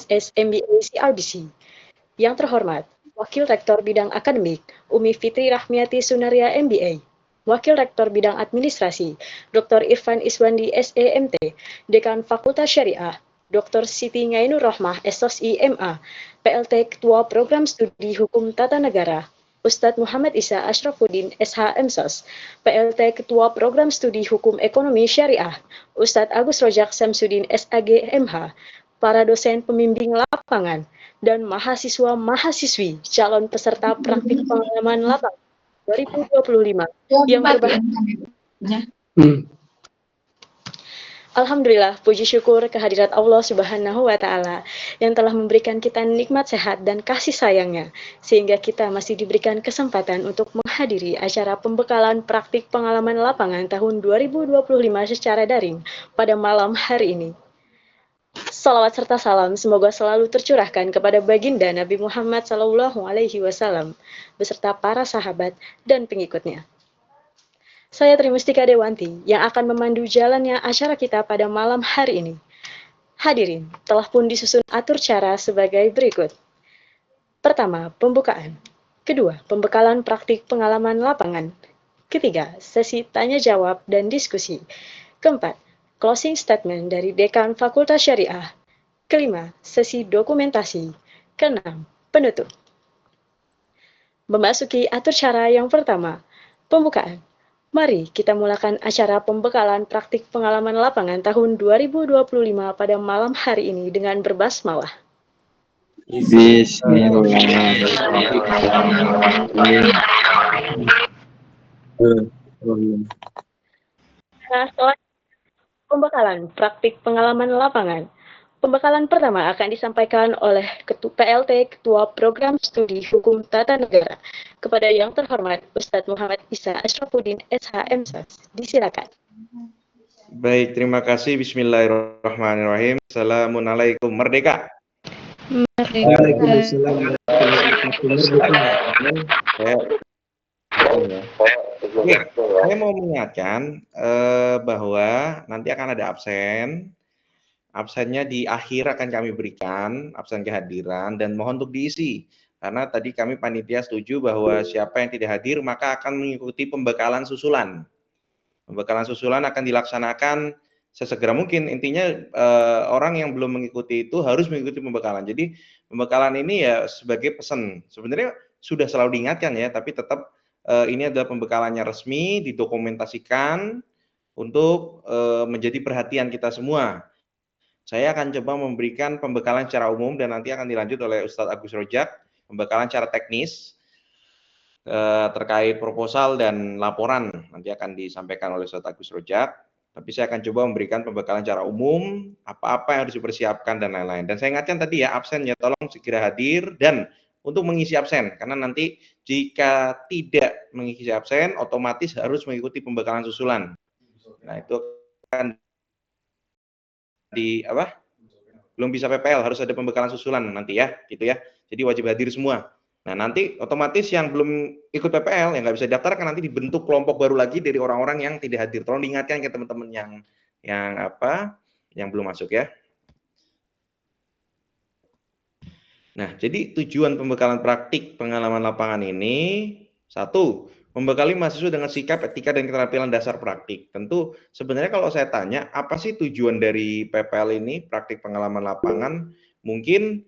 MSS MBA CRBC. Yang terhormat, Wakil Rektor Bidang Akademik, Umi Fitri Rahmiati Sunaria MBA. Wakil Rektor Bidang Administrasi, Dr. Irfan Iswandi SEMT, Dekan Fakultas Syariah, Dr. Siti Ngainur Rahmah SSI MA, PLT Ketua Program Studi Hukum Tata Negara, Ustadz Muhammad Isa Ashrafuddin SH MSOS, PLT Ketua Program Studi Hukum Ekonomi Syariah, Ustadz Agus Rojak Samsudin SAG MH, para dosen pembimbing lapangan, dan mahasiswa-mahasiswi calon peserta praktik pengalaman lapangan 2025 yang berbahagia. Alhamdulillah, puji syukur kehadirat Allah Subhanahu wa Ta'ala yang telah memberikan kita nikmat sehat dan kasih sayangnya, sehingga kita masih diberikan kesempatan untuk menghadiri acara pembekalan praktik pengalaman lapangan tahun 2025 secara daring pada malam hari ini. Salawat serta salam semoga selalu tercurahkan kepada baginda Nabi Muhammad SAW beserta para sahabat dan pengikutnya. Saya Trimustika Dewanti yang akan memandu jalannya acara kita pada malam hari ini. Hadirin, telah pun disusun atur cara sebagai berikut. Pertama, pembukaan. Kedua, pembekalan praktik pengalaman lapangan. Ketiga, sesi tanya jawab dan diskusi. Keempat, closing statement dari Dekan Fakultas Syariah. Kelima, sesi dokumentasi. Keenam, penutup. Memasuki atur cara yang pertama, pembukaan. Mari kita mulakan acara pembekalan praktik pengalaman lapangan tahun 2025 pada malam hari ini dengan berbasmalah. Bismillahirrahmanirrahim. Nah, setelah pembekalan praktik pengalaman lapangan, pembekalan pertama akan disampaikan oleh PLT Ketua Program Studi Hukum Tata Negara kepada yang terhormat Ustadz Muhammad Isa Ashrafuddin SH MSOS. Disilakan. Baik, terima kasih. Bismillahirrahmanirrahim. Assalamualaikum. Merdeka. Waalaikumsalam. Saya mau mengingatkan bahwa nanti akan ada absen. Absennya di akhir akan kami berikan, absen kehadiran, dan mohon untuk diisi. Karena tadi kami panitia setuju bahwa siapa yang tidak hadir maka akan mengikuti pembekalan susulan. Pembekalan susulan akan dilaksanakan sesegera mungkin. Intinya orang yang belum mengikuti itu harus mengikuti pembekalan. Jadi pembekalan ini ya sebagai pesan. Sebenarnya sudah selalu diingatkan ya, tapi tetap ini adalah pembekalannya resmi, didokumentasikan untuk menjadi perhatian kita semua. Saya akan coba memberikan pembekalan secara umum dan nanti akan dilanjut oleh Ustadz Agus Rojak, pembekalan secara teknis terkait proposal dan laporan nanti akan disampaikan oleh Ustadz Agus Rojak. Tapi saya akan coba memberikan pembekalan secara umum, apa-apa yang harus dipersiapkan dan lain-lain. Dan saya ingatkan tadi ya, absen ya tolong segera hadir dan untuk mengisi absen, karena nanti jika tidak mengisi absen, otomatis harus mengikuti pembekalan susulan. Nah itu akan belum bisa PPL, harus ada pembekalan susulan nanti ya, gitu ya. Jadi wajib hadir semua. Nah nanti otomatis yang belum ikut PPL yang nggak bisa daftar kan nanti dibentuk kelompok baru lagi dari orang-orang yang tidak hadir. Tolong diingatkan ke teman-teman yang belum masuk ya. Nah jadi tujuan pembekalan praktik pengalaman lapangan ini, satu, membekali mahasiswa dengan sikap, etika, dan keterampilan dasar praktik. Tentu sebenarnya kalau saya tanya, apa sih tujuan dari PPL ini, praktik pengalaman lapangan? Mungkin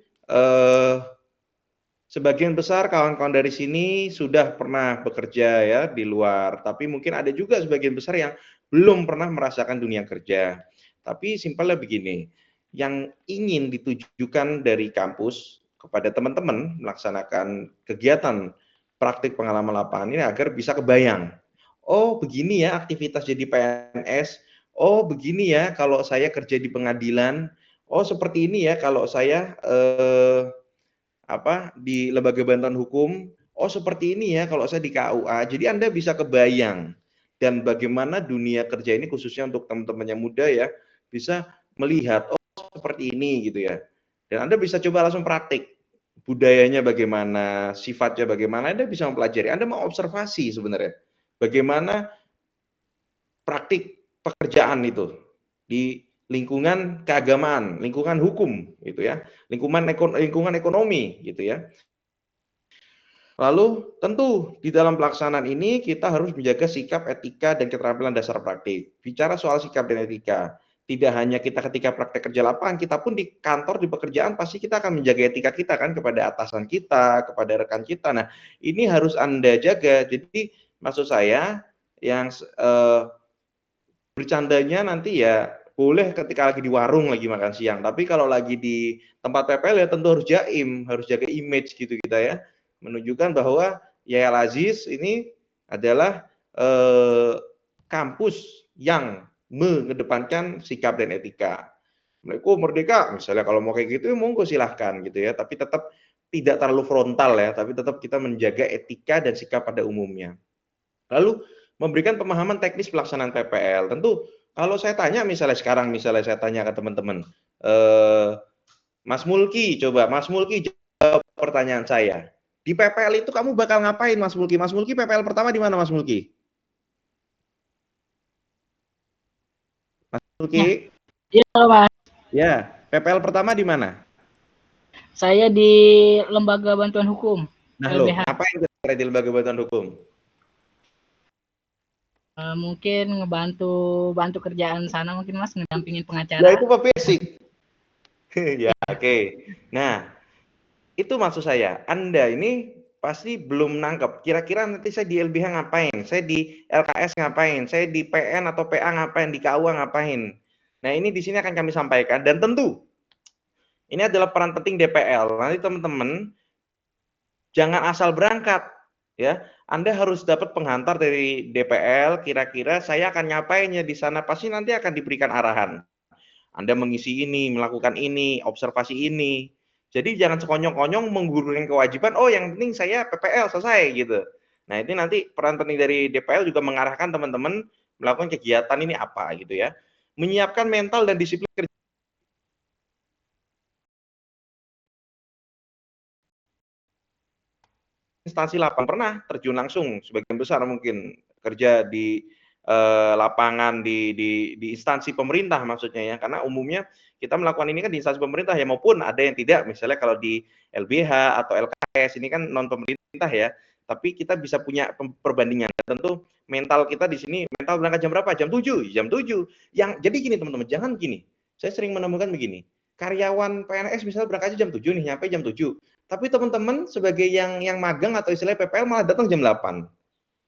sebagian besar kawan-kawan dari sini sudah pernah bekerja ya di luar, tapi mungkin ada juga sebagian besar yang belum pernah merasakan dunia kerja. Tapi simpelnya begini, yang ingin ditujukan dari kampus kepada teman-teman melaksanakan kegiatan praktik pengalaman lapangan ini agar bisa kebayang. Oh, begini ya aktivitas jadi PNS. Oh, begini ya kalau saya kerja di pengadilan. Oh, seperti ini ya kalau saya di lembaga bantuan hukum. Oh, seperti ini ya kalau saya di KUA. Jadi Anda bisa kebayang dan bagaimana dunia kerja ini khususnya untuk teman-teman yang muda ya bisa melihat oh seperti ini gitu ya. Dan Anda bisa coba langsung praktik. Budayanya bagaimana, sifatnya bagaimana, Anda bisa mempelajari. Anda mau observasi sebenarnya. Bagaimana praktik pekerjaan itu di lingkungan keagamaan, lingkungan hukum, gitu ya, lingkungan ekonomi, gitu ya. Lalu tentu di dalam pelaksanaan ini kita harus menjaga sikap, etika, dan keterampilan dasar praktik. Bicara soal sikap dan etika, tidak hanya kita ketika praktek kerja lapangan, kita pun di kantor, di pekerjaan pasti kita akan menjaga etika kita kan kepada atasan kita, kepada rekan kita. Nah, ini harus Anda jaga. Jadi maksud saya yang bercandanya nanti ya boleh ketika lagi di warung lagi makan siang, tapi kalau lagi di tempat PPL ya tentu harus jaim, harus jaga image gitu kita ya, menunjukkan bahwa Yaya Aziz ini adalah kampus yang mengedepankan sikap dan etika. Mereka merdeka, misalnya kalau mau kayak gitu ya monggo silahkan gitu ya, tapi tetap tidak terlalu frontal ya, tapi tetap kita menjaga etika dan sikap pada umumnya. Lalu memberikan pemahaman teknis pelaksanaan PPL. Tentu kalau saya tanya misalnya sekarang, misalnya saya tanya ke teman-teman, Mas Mulki, coba Mas Mulki jawab pertanyaan saya. Di PPL itu kamu bakal ngapain, Mas Mulki? Mas Mulki PPL pertama di mana, Mas Mulki? Mas Ya, Mulki? iya Mas. Ya, PPL pertama di mana? Saya di Lembaga Bantuan Hukum, Nah loh, LBH. ngapain kira-kira di lembaga bantuan hukum? Mungkin bantu kerjaan sana mungkin Mas, ngedampingin Ya pengacara. itu mah basic. Ya oke. Nah, itu maksud saya, Anda ini pasti belum nangkep. Kira-kira nanti saya di LBH ngapain? Saya di LKS ngapain? Saya di PN atau PA ngapain? Di KUA ngapain? Nah, ini di sini akan kami sampaikan dan tentu ini adalah peran penting DPL. Nanti teman-teman jangan asal berangkat ya. Anda harus dapat penghantar dari DPL, kira-kira saya akan ngapainnya di sana, pasti nanti akan diberikan arahan. Anda mengisi ini, melakukan ini, observasi ini. Jadi jangan sekonyong-konyong menggugurkan kewajiban, oh yang penting saya PPL selesai gitu. Nah, ini nanti peran penting dari DPL juga mengarahkan teman-teman melakukan kegiatan ini apa gitu ya. Menyiapkan mental dan disiplin kerja instansi lapangan, pernah terjun langsung sebagian besar mungkin kerja di lapangan di instansi pemerintah maksudnya ya, karena umumnya kita melakukan ini kan di instansi pemerintah ya, maupun ada yang tidak, misalnya kalau di LBH atau LKS ini kan non pemerintah ya, tapi kita bisa punya perbandingan. Tentu mental kita di sini, mental berangkat jam berapa? Jam 7. Yang jadi gini teman-teman, jangan gini. Saya sering menemukan begini. Karyawan PNS misalnya berangkatnya jam 7 nih, nyampe jam 7. Tapi teman-teman sebagai yang magang atau istilahnya PPL malah datang jam 8.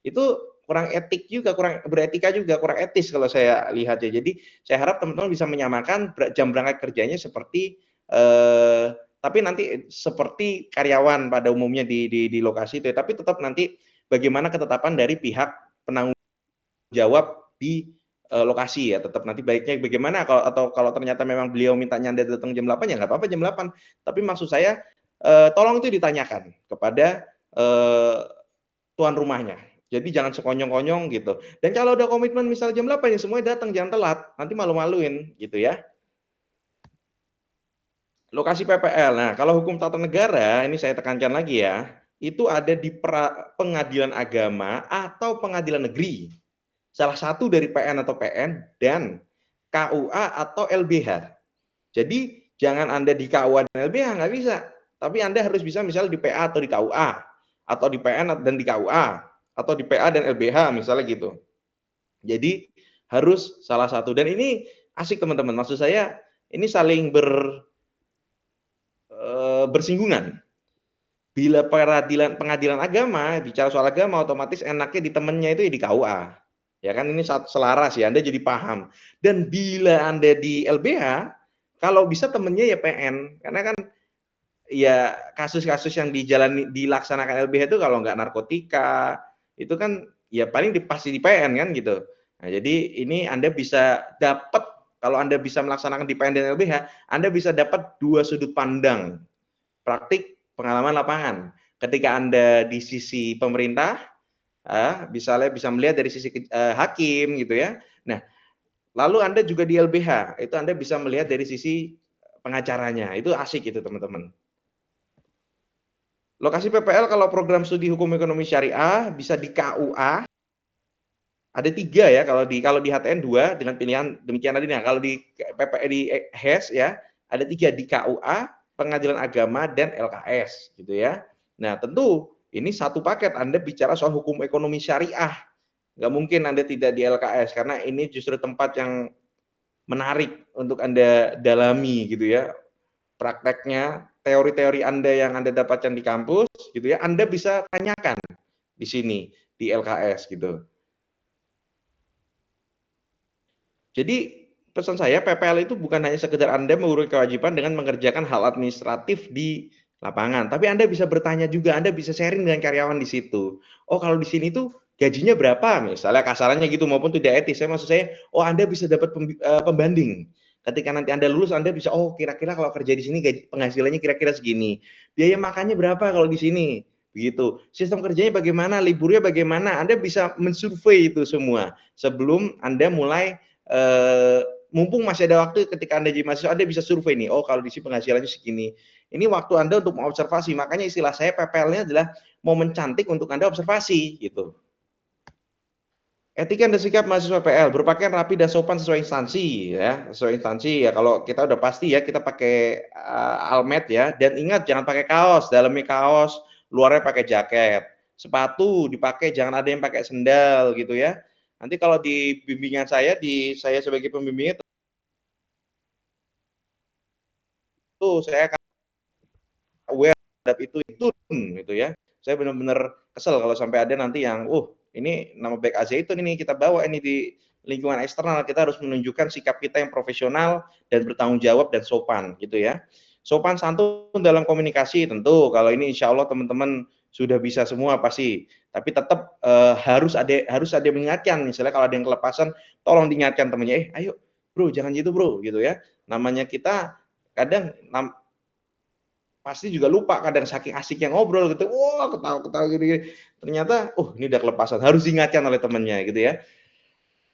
Itu kurang etik juga, kurang beretika juga, kurang etis kalau saya lihat ya. Jadi saya harap teman-teman bisa menyamakan jam berangkat kerjanya seperti tapi nanti seperti karyawan pada umumnya di lokasi itu ya. Tapi tetap nanti bagaimana ketetapan dari pihak penanggung jawab di lokasi ya, tetap nanti baiknya bagaimana kalau ternyata memang beliau mintanya Anda datang jam 8 ya nggak apa-apa jam 8. Tapi maksud saya tolong itu ditanyakan kepada tuan rumahnya. Jadi jangan sekonyong-konyong gitu. Dan kalau udah komitmen misal jam 8 ya semuanya datang, jangan telat. Nanti malu-maluin gitu ya. Lokasi PPL. Nah, kalau hukum tata negara ini saya tekankan lagi ya, itu ada di pengadilan agama atau pengadilan negeri. Salah satu dari PN atau PN dan KUA atau LBH. Jadi jangan Anda di KUA dan LBH nggak bisa, tapi Anda harus bisa misalnya di PA atau di KUA, atau di PN dan di KUA, atau di PA dan LBH misalnya gitu. Jadi harus salah satu, dan ini asik teman-teman, maksud saya ini saling bersinggungan. Bila pengadilan agama bicara soal agama, otomatis enaknya di temennya itu ya di KUA. Ya kan, ini selaras ya, Anda jadi paham. Dan bila Anda di LBH, kalau bisa temennya ya PN, karena kan ya kasus-kasus yang dilaksanakan LBH itu kalau nggak narkotika, itu kan ya paling pasti di PN kan gitu. Nah, jadi ini Anda bisa dapat, kalau Anda bisa melaksanakan di PN dan LBH, Anda bisa dapat dua sudut pandang praktik pengalaman lapangan. Ketika Anda di sisi pemerintah, bisa melihat dari sisi hakim gitu ya. Nah, lalu Anda juga di LBH, itu Anda bisa melihat dari sisi pengacaranya. Itu asik itu teman-teman. Lokasi PPL kalau program studi hukum ekonomi syariah bisa di KUA ada 3 ya, kalau di HTN 2 dengan pilihan demikian tadi. Nah, kalau di di HES ya, ada 3 di KUA, Pengadilan Agama, dan LKS gitu ya. Nah, tentu ini satu paket Anda bicara soal hukum ekonomi syariah. Nggak mungkin Anda tidak di LKS, karena ini justru tempat yang menarik untuk Anda dalami gitu ya. Prakteknya, teori-teori Anda yang Anda dapatkan di kampus gitu ya, Anda bisa tanyakan di sini, di LKS gitu. Jadi pesan saya, PPL itu bukan hanya sekedar Anda mengurus kewajiban dengan mengerjakan hal administratif di lapangan, tapi Anda bisa bertanya juga, Anda bisa sharing dengan karyawan di situ. Oh, kalau di sini tuh gajinya berapa? Misalnya kasarannya gitu, maupun tidak etis. Maksud saya, oh Anda bisa dapat pembanding. Ketika nanti Anda lulus, Anda bisa, oh kira-kira kalau kerja di sini penghasilannya kira-kira segini. Biaya makannya berapa kalau di sini? Begitu. Sistem kerjanya bagaimana? Liburnya bagaimana? Anda bisa mensurvei itu semua sebelum Anda mulai mumpung masih ada waktu ketika Anda jadi mahasiswa, Anda bisa survei nih, oh kalau di sini penghasilannya segini. Ini waktu Anda untuk mengobservasi, makanya istilah saya PPL-nya adalah momen cantik untuk Anda observasi gitu. Etika dan sikap mahasiswa PL, berpakaian rapi dan sopan sesuai instansi ya, sesuai instansi ya. Kalau kita udah pasti ya kita pakai almet ya, dan ingat jangan pakai kaos, dalamnya kaos, luarnya pakai jaket. Sepatu dipakai, jangan ada yang pakai sendal gitu ya. Nanti kalau di bimbingan saya, saya sebagai pembimbingnya tuh saya akan aware terhadap itu gitu ya. Saya benar-benar kesel kalau sampai ada nanti yang, ini nama baik Azaitun ini kita bawa ini di lingkungan eksternal, kita harus menunjukkan sikap kita yang profesional dan bertanggung jawab dan sopan gitu ya. Sopan santun dalam komunikasi tentu, kalau ini insya Allah teman-teman sudah bisa semua pasti. Tapi tetap harus ada yang mengingatkan. Misalnya kalau ada yang kelepasan, tolong diingatkan temannya, ayo bro jangan gitu bro gitu ya. Namanya kita kadang pasti juga lupa, kadang saking asiknya ngobrol gitu, wah ketawa-ketawa gini, ternyata, ini udah kelepasan, harus diingatkan oleh temannya gitu ya.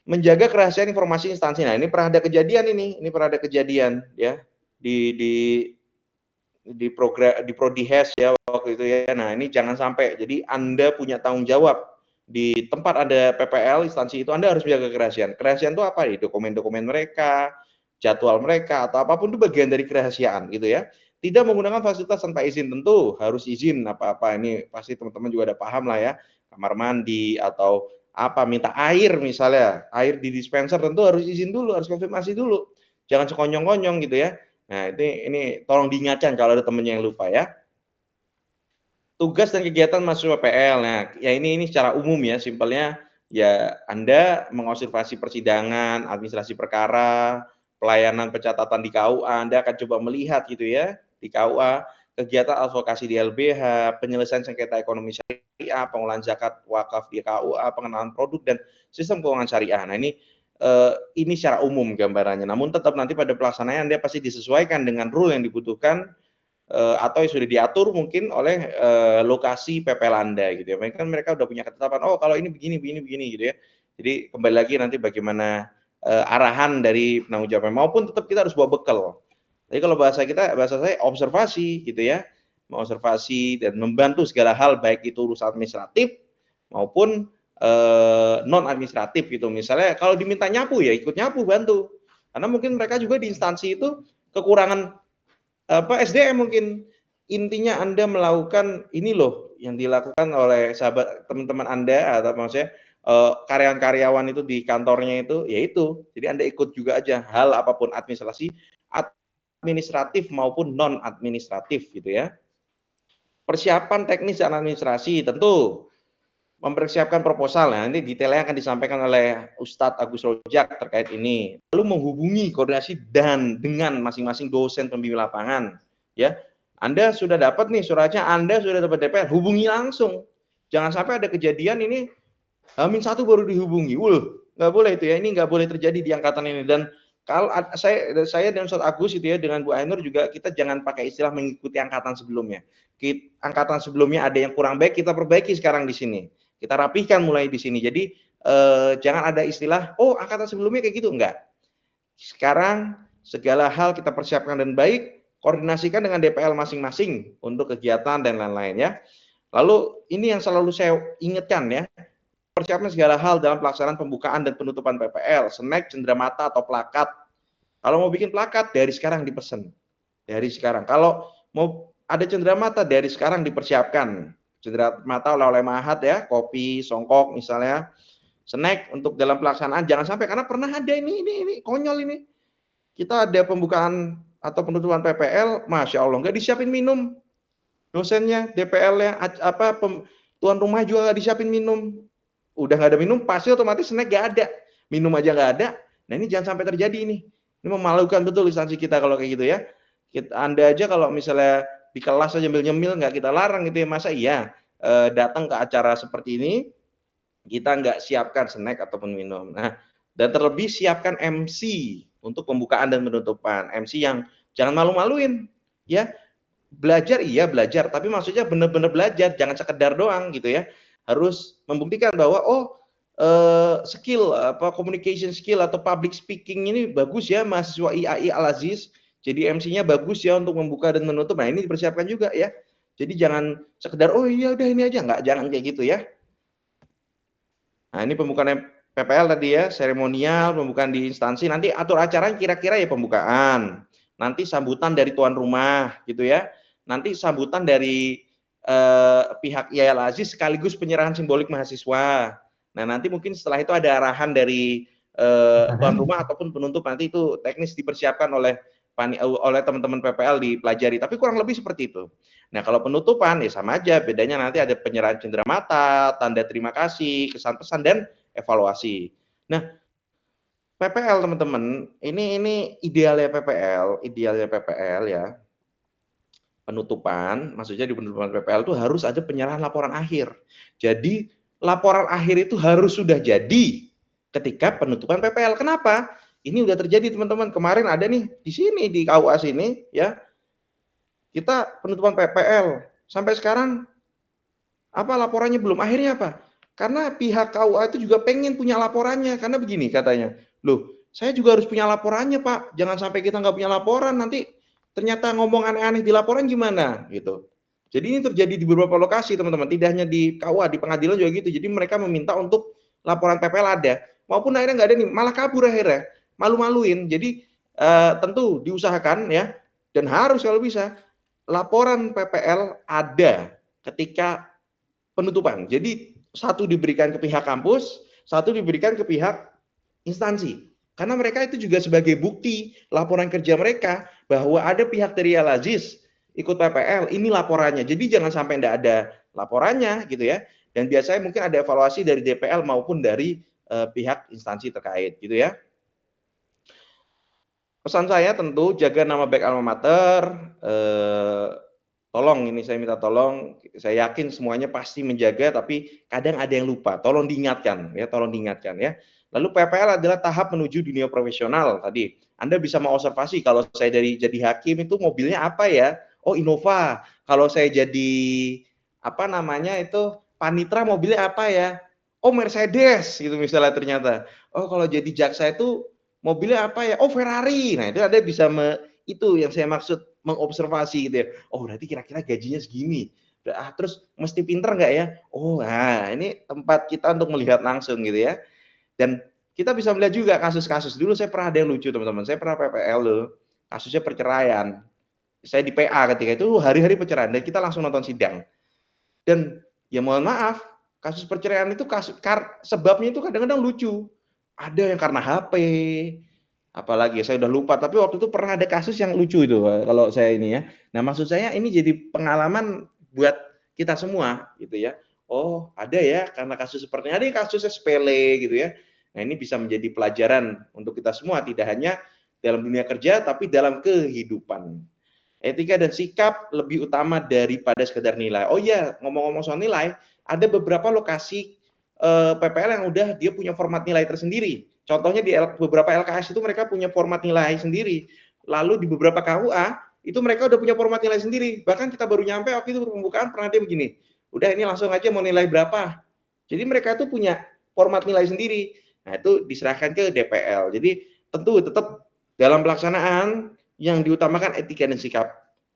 Menjaga kerahasiaan informasi instansi. Nah, ini pernah ada kejadian ini pernah ada kejadian ya di program di Prodi HES ya waktu itu ya. Nah, ini jangan sampai. Jadi Anda punya tanggung jawab di tempat ada PPL instansi itu, Anda harus menjaga kerahasiaan. Kerahasiaan itu apa? Dokumen-dokumen mereka, jadwal mereka atau apapun itu bagian dari kerahasiaan gitu ya. Tidak menggunakan fasilitas tanpa izin, tentu harus izin apa-apa. Ini pasti teman-teman juga ada paham lah ya. Kamar mandi atau apa, minta air misalnya, air di dispenser tentu harus izin dulu, harus konfirmasi dulu. Jangan sekonyong-konyong gitu ya. Nah, ini tolong diingatkan kalau ada temennya yang lupa ya. Tugas dan kegiatan mahasiswa PL. Nah, ya ini secara umum ya, simpelnya ya Anda mengobservasi persidangan, administrasi perkara, pelayanan pencatatan di KUA, Anda akan coba melihat gitu ya di KUA, kegiatan advokasi di LBH, penyelesaian sengketa ekonomi syariah, pengolahan zakat wakaf di KUA, pengenalan produk dan sistem keuangan syariah. Nah, ini secara umum gambarannya. Namun tetap nanti pada pelaksanaannya Anda pasti disesuaikan dengan rule yang dibutuhkan atau yang sudah diatur mungkin oleh lokasi PPL Anda gitu ya. Mereka udah punya ketetapan, oh kalau ini begini gitu ya. Jadi kembali lagi nanti bagaimana arahan dari penanggung jawab, maupun tetap kita harus bawa bekal. Jadi kalau bahasa saya observasi gitu ya, mengobservasi dan membantu segala hal, baik itu urusan administratif maupun non administratif gitu. Misalnya kalau diminta nyapu ya ikut nyapu, bantu. Karena mungkin mereka juga di instansi itu kekurangan SDM mungkin. Intinya Anda melakukan ini loh yang dilakukan oleh sahabat teman-teman Anda atau maksudnya karyawan-karyawan itu di kantornya itu, yaitu. Jadi Anda ikut juga aja hal apapun administratif maupun non administratif gitu ya. Persiapan teknis dan administrasi tentu mempersiapkan proposal. Nah, ini detailnya akan disampaikan oleh Ustadz Agus Rojak terkait ini. Lalu menghubungi koordinasi dengan masing-masing dosen pembimbing lapangan. Ya, Anda sudah dapat nih suratnya, Anda sudah dapat DPR, hubungi langsung. Jangan sampai ada kejadian ini H-1 baru dihubungi. Nggak boleh itu ya. Ini nggak boleh terjadi di angkatan ini. Dan kalau saya dan Ustadz Agus itu ya, dengan Bu Ainur juga, kita jangan pakai istilah mengikuti angkatan sebelumnya. Angkatan sebelumnya ada yang kurang baik, kita perbaiki sekarang di sini. Kita rapihkan mulai di sini. Jadi jangan ada istilah, angkatan sebelumnya kayak gitu, enggak. Sekarang segala hal kita persiapkan dan baik, koordinasikan dengan DPL masing-masing untuk kegiatan dan lain-lain ya. Lalu ini yang selalu saya ingatkan ya, mempersiapkan segala hal dalam pelaksanaan pembukaan dan penutupan PPL, snack, cenderamata atau plakat. Kalau mau bikin plakat dari sekarang dipesan. Dari sekarang. Kalau mau ada cenderamata dari sekarang dipersiapkan. Cenderamata oleh Mahat ya, kopi, songkok misalnya. Snack untuk dalam pelaksanaan jangan sampai, karena pernah ada ini konyol ini. Kita ada pembukaan atau penutupan PPL, Masya Allah, nggak disiapin minum. Dosennya, DPL-nya, tuan rumah juga nggak disiapin minum. Udah nggak ada minum, pasti otomatis snack nggak ada. Minum aja nggak ada. Nah ini jangan sampai terjadi ini. Ini memalukan betul instansi kita kalau kayak gitu ya. Anda aja kalau misalnya di kelas aja nyemil nggak kita larang gitu ya. Masa iya datang ke acara seperti ini, kita nggak siapkan snack ataupun minum. Nah, dan terlebih siapkan MC untuk pembukaan dan penutupan. MC yang jangan malu-maluin, ya. Belajar iya belajar, tapi maksudnya benar-benar belajar, jangan sekedar doang gitu ya. Harus membuktikan bahwa skill communication skill atau public speaking ini bagus ya mahasiswa IAI Al Aziz. Jadi MC-nya bagus ya untuk membuka dan menutup. Nah, ini dipersiapkan juga ya. Jadi jangan sekedar oh iya udah ini aja, nggak, jangan kayak gitu ya. Nah, ini pembukaan PPL tadi ya, seremonial, pembukaan di instansi, nanti atur acaranya kira-kira ya pembukaan. Nanti sambutan dari tuan rumah gitu ya. Nanti sambutan dari pihak IAI Al Aziz sekaligus penyerahan simbolik mahasiswa. Nah, nanti mungkin setelah itu ada arahan dari tuan rumah ataupun penutup, nanti itu teknis dipersiapkan oleh teman-teman PPL dipelajari, tapi kurang lebih seperti itu. Nah, kalau penutupan ya sama aja, bedanya nanti ada penyerahan cenderamata, tanda terima kasih, kesan pesan dan evaluasi. Nah, PPL teman-teman, ini idealnya PPL ya. Penutupan, maksudnya di penutupan PPL itu harus ada penyerahan laporan akhir. Jadi, laporan akhir itu harus sudah jadi ketika penutupan PPL. Kenapa? Ini udah terjadi teman-teman. Kemarin ada nih di sini di KUA sini ya. Kita penutupan PPL sampai sekarang apa laporannya belum. Akhirnya apa? Karena pihak KUA itu juga pengen punya laporannya, karena begini katanya, loh saya juga harus punya laporannya Pak, jangan sampai kita nggak punya laporan nanti ternyata ngomong aneh-aneh di laporan gimana gitu. Jadi ini terjadi di beberapa lokasi teman-teman, tidak hanya di KUA, di pengadilan juga gitu. Jadi mereka meminta untuk laporan PPL ada, maupun akhirnya nggak ada nih, malah kabur akhirnya, malu-maluin. Jadi tentu diusahakan ya, dan harus kalau bisa laporan PPL ada ketika penutupan. Jadi satu diberikan ke pihak kampus, satu diberikan ke pihak instansi. Karena mereka itu juga sebagai bukti laporan kerja mereka bahwa ada pihak dari Al Aziz ikut PPL, ini laporannya. Jadi jangan sampai tidak ada laporannya gitu ya. Dan biasanya mungkin ada evaluasi dari DPL maupun dari pihak instansi terkait gitu ya. Pesan saya tentu jaga nama baik alma mater. Tolong ini saya minta tolong, saya yakin semuanya pasti menjaga, tapi kadang ada yang lupa. Tolong diingatkan ya, tolong diingatkan ya. Lalu PPL adalah tahap menuju dunia profesional tadi. Anda bisa mengobservasi kalau saya jadi hakim itu mobilnya apa ya? Oh, Innova. Kalau saya jadi apa namanya itu panitra mobilnya apa ya? Oh, Mercedes gitu misalnya ternyata. Oh, kalau jadi jaksa itu mobilnya apa ya? Oh, Ferrari. Nah, itu Anda bisa itu yang saya maksud mengobservasi gitu ya. Oh, berarti kira-kira gajinya segini. Terus mesti pinter nggak ya? Oh, nah ini tempat kita untuk melihat langsung gitu ya. Dan kita bisa melihat juga kasus-kasus. Dulu saya pernah ada yang lucu teman-teman. Saya pernah PPL loh. Kasusnya perceraian. Saya di PA ketika itu hari-hari perceraian dan kita langsung nonton sidang. Dan ya mohon maaf, kasus perceraian itu sebabnya itu kadang-kadang lucu. Ada yang karena HP, apalagi saya udah lupa, tapi waktu itu pernah ada kasus yang lucu itu kalau saya ini ya. Nah, maksud saya ini jadi pengalaman buat kita semua gitu ya. Oh, ada ya karena kasus seperti ini, ada kasusnya sepele gitu ya. Nah, ini bisa menjadi pelajaran untuk kita semua, tidak hanya dalam dunia kerja tapi dalam kehidupan. Etika dan sikap lebih utama daripada sekedar nilai. Oh iya, ngomong-ngomong soal nilai, ada beberapa lokasi PPL yang udah dia punya format nilai tersendiri. Contohnya di beberapa LKS itu mereka punya format nilai sendiri. Lalu di beberapa KUA itu mereka udah punya format nilai sendiri. Bahkan kita baru nyampe waktu itu pembukaan pernah dia begini. Udah ini langsung aja mau nilai berapa. Jadi mereka itu punya format nilai sendiri. Nah, itu diserahkan ke DPL. Jadi tentu tetap dalam pelaksanaan yang diutamakan etika dan sikap.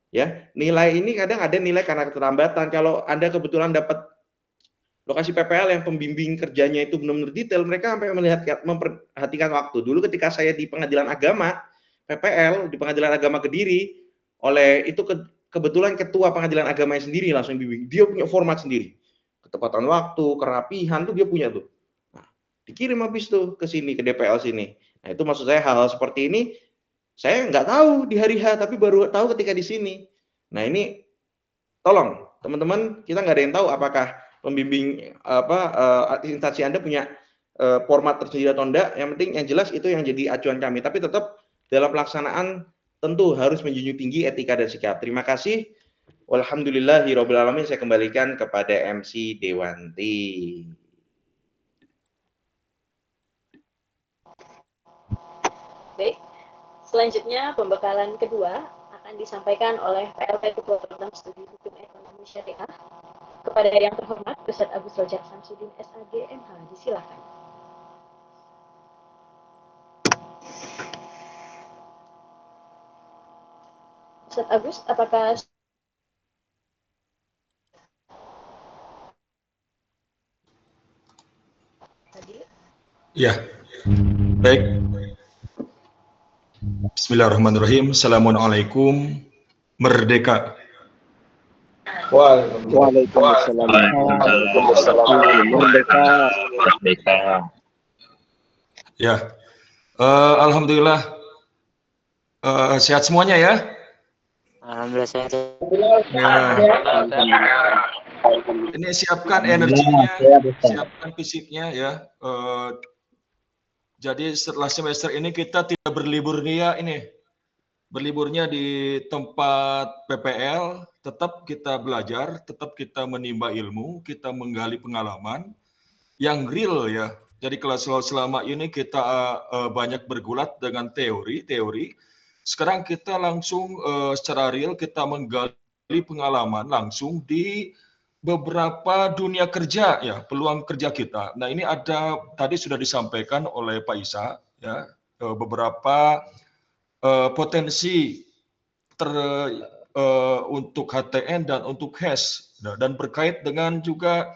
Ya, nilai ini kadang ada nilai karena keterlambatan. Kalau Anda kebetulan dapat lokasi PPL yang pembimbing kerjanya itu benar-benar detail, mereka sampai memperhatikan waktu. Dulu ketika saya di pengadilan agama, PPL di pengadilan agama Kediri, oleh itu kebetulan ketua pengadilan agamanya sendiri langsung bimbing. Dia punya format sendiri. Ketepatan waktu, kerapihan tuh dia punya tuh. Nah, dikirim habis tuh ke sini, ke DPL sini. Nah, itu maksud saya hal-hal seperti ini, saya nggak tahu di hari H, tapi baru tahu ketika di sini. Nah, ini tolong teman-teman, kita nggak ada yang tahu apakah pembimbing instansi Anda punya format tersedia atau enggak. Yang penting yang jelas itu yang jadi acuan kami. Tapi tetap dalam pelaksanaan tentu harus menjunjung tinggi etika dan sikap. Terima kasih. Walhamdulillahirabbil alamin. Saya kembalikan kepada MC Dewanti. Baik, selanjutnya pembekalan kedua akan disampaikan oleh PLT Ketua Program Studi Hukum Ekonomi Syariah kepada yang terhormat Ustadz Agus Rojak Samsudin SAG MH. Disilakan. Ustadz Agus, apakah hadir? Ya, baik. Bismillahirrahmanirrahim. Assalamualaikum. Merdeka. Waalaikumsalam. Merdeka. Ya, alhamdulillah sehat semuanya ya. Alhamdulillah sehat. Ya. Ini siapkan energinya, siapkan fisiknya ya. Jadi setelah semester ini kita tidak berlibur nih ya ini. Berliburnya di tempat PPL, tetap kita belajar, tetap kita menimba ilmu, kita menggali pengalaman yang real ya. Jadi kalau selama ini kita banyak bergulat dengan teori, sekarang kita langsung secara real kita menggali pengalaman langsung di beberapa dunia kerja ya, peluang kerja kita. Nah ini ada tadi sudah disampaikan oleh Pak Isa ya, beberapa potensi untuk HTN dan untuk HES dan berkait dengan juga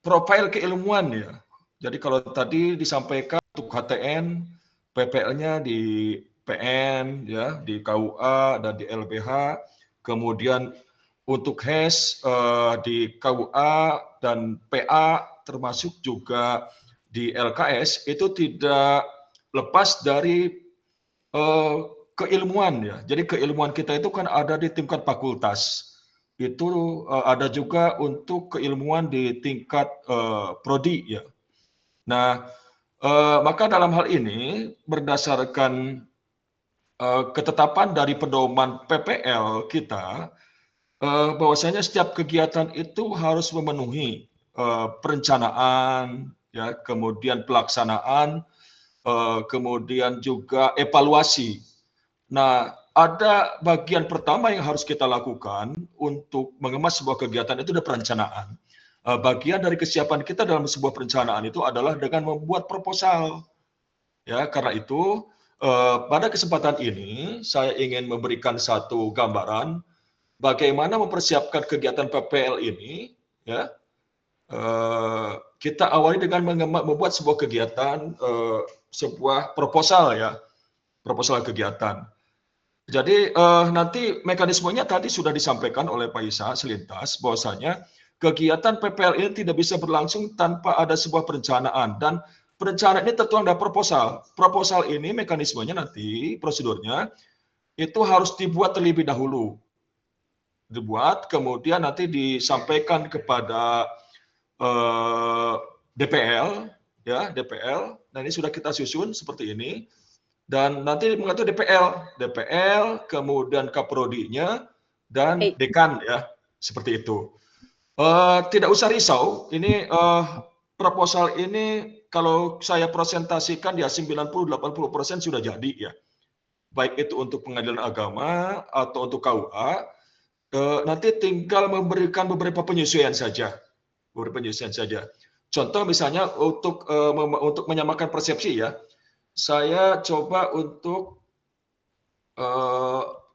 profil keilmuan ya. Jadi kalau tadi disampaikan untuk HTN, PPL-nya di PN ya, di KUA dan di LBH, kemudian untuk HES di KUA dan PA termasuk juga di LKS itu tidak lepas dari keilmuan ya. Jadi keilmuan kita itu kan ada di tingkat fakultas. Itu ada juga untuk keilmuan di tingkat prodi ya. Nah, maka dalam hal ini berdasarkan ketetapan dari pedoman PPL kita bahwasanya setiap kegiatan itu harus memenuhi perencanaan ya, kemudian pelaksanaan, kemudian juga evaluasi. Nah, ada bagian pertama yang harus kita lakukan untuk mengemas sebuah kegiatan itu adalah perencanaan. Bagian dari kesiapan kita dalam sebuah perencanaan itu adalah dengan membuat proposal. Ya, karena itu pada kesempatan ini saya ingin memberikan satu gambaran bagaimana mempersiapkan kegiatan PPL ini. Ya, kita awali dengan membuat sebuah kegiatan, sebuah proposal ya, proposal kegiatan. Jadi nanti mekanismenya tadi sudah disampaikan oleh Pak Isa selintas bahwasanya kegiatan PPL ini tidak bisa berlangsung tanpa ada sebuah perencanaan dan perencanaan ini tertuang dalam proposal. Proposal ini mekanismenya nanti prosedurnya itu harus dibuat terlebih dahulu. Dibuat kemudian nanti disampaikan kepada DPL ya, DPL. Nah, ini sudah kita susun seperti ini. Dan nanti mengatur DPL, kemudian kaprodinya, dan dekan ya, seperti itu. Tidak usah risau, ini proposal ini kalau saya presentasikan ya 90-80% sudah jadi ya. Baik itu untuk pengadilan agama atau untuk KUA, nanti tinggal memberikan beberapa penyesuaian saja. Contoh misalnya untuk menyamakan persepsi ya, saya coba untuk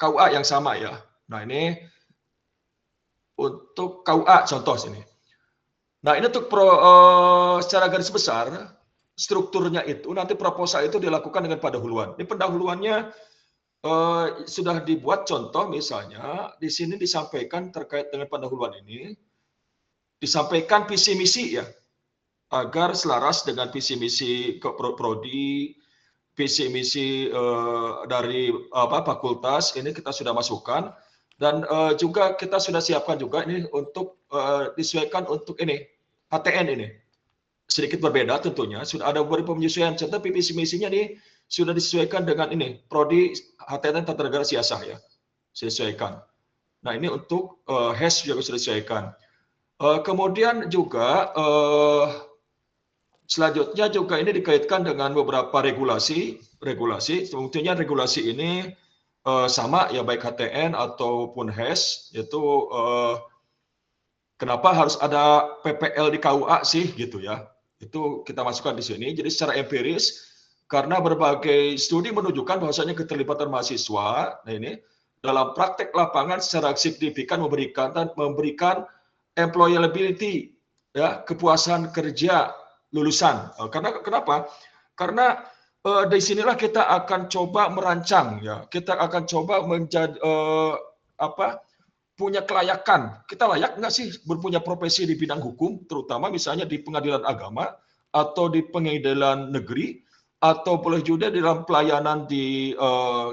KUA yang sama ya. Nah ini untuk KUA contoh sini. Nah, ini untuk secara garis besar strukturnya itu nanti proposal itu dilakukan dengan pendahuluan. Ini pendahuluannya sudah dibuat contoh misalnya di sini disampaikan terkait dengan pendahuluan ini disampaikan visi misi ya agar selaras dengan visi misi prodi, visi misi dari fakultas ini kita sudah masukkan dan juga kita sudah siapkan juga ini untuk disesuaikan untuk ini HTN ini sedikit berbeda tentunya sudah ada beberapa penyesuaian tetapi visi misinya nih sudah disesuaikan dengan ini prodi HTN Tata Negara Siasah ya disesuaikan. Nah ini untuk HES juga sudah disesuaikan. Kemudian juga selanjutnya juga ini dikaitkan dengan beberapa regulasi. Sebetulnya regulasi ini sama ya baik HTN ataupun HES yaitu kenapa harus ada PPL di KUA sih gitu ya. Itu kita masukkan di sini. Jadi secara empiris karena berbagai studi menunjukkan bahwasanya keterlibatan mahasiswa nah ini dalam praktek lapangan secara signifikan memberikan employability ya kepuasan kerja lulusan. Kenapa? Karena di sinilah kita akan coba merancang ya. Kita akan coba menjadi punya kelayakan. Kita layak nggak sih berpunya profesi di bidang hukum, terutama misalnya di pengadilan agama atau di pengadilan negeri atau boleh juga dalam pelayanan di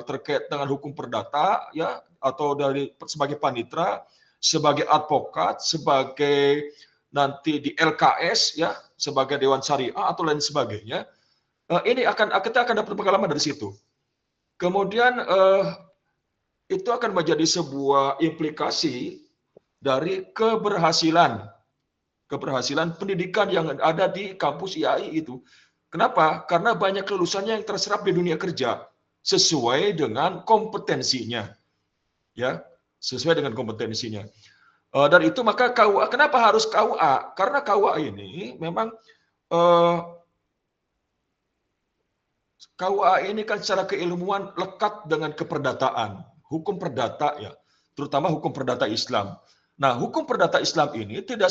terkait dengan hukum perdata ya atau dari sebagai panitera, sebagai advokat, sebagai nanti di LKS ya sebagai dewan syariah atau lain sebagainya. Ini kita akan dapat pengalaman dari situ. Kemudian itu akan menjadi sebuah implikasi dari keberhasilan pendidikan yang ada di kampus IAI itu. Kenapa? Karena banyak lulusannya yang terserap di dunia kerja sesuai dengan kompetensinya. Ya, sesuai dengan kompetensinya. Dan itu maka KUA, kenapa harus KUA? Karena KUA ini memang KUA ini kan secara keilmuan lekat dengan keperdataan, hukum perdata ya, terutama hukum perdata Islam. Nah, hukum perdata Islam ini tidak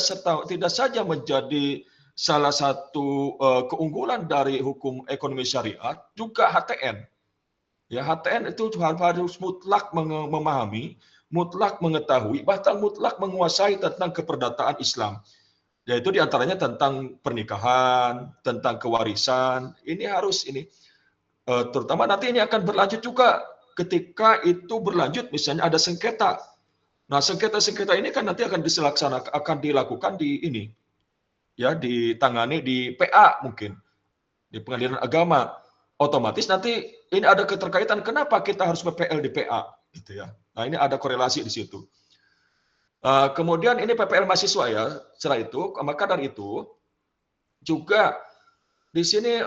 saja menjadi salah satu keunggulan dari hukum ekonomi syariat, juga HTN. Ya, HTN itu harus mutlak memahami, mutlak mengetahui, bahkan mutlak menguasai tentang keperdataan Islam. Yaitu diantaranya tentang pernikahan, tentang kewarisan. Ini harus ini. Terutama nanti ini akan berlanjut juga ketika itu berlanjut misalnya ada sengketa. Nah, sengketa ini kan nanti akan dilakukan di ini. Ya, ditangani di PA mungkin. Di pengadilan agama. Otomatis nanti ini ada keterkaitan kenapa kita harus PPL di PA gitu ya. Nah, ini ada korelasi di situ. Kemudian ini PPL mahasiswa ya. Setelah itu, maka dari itu juga di sini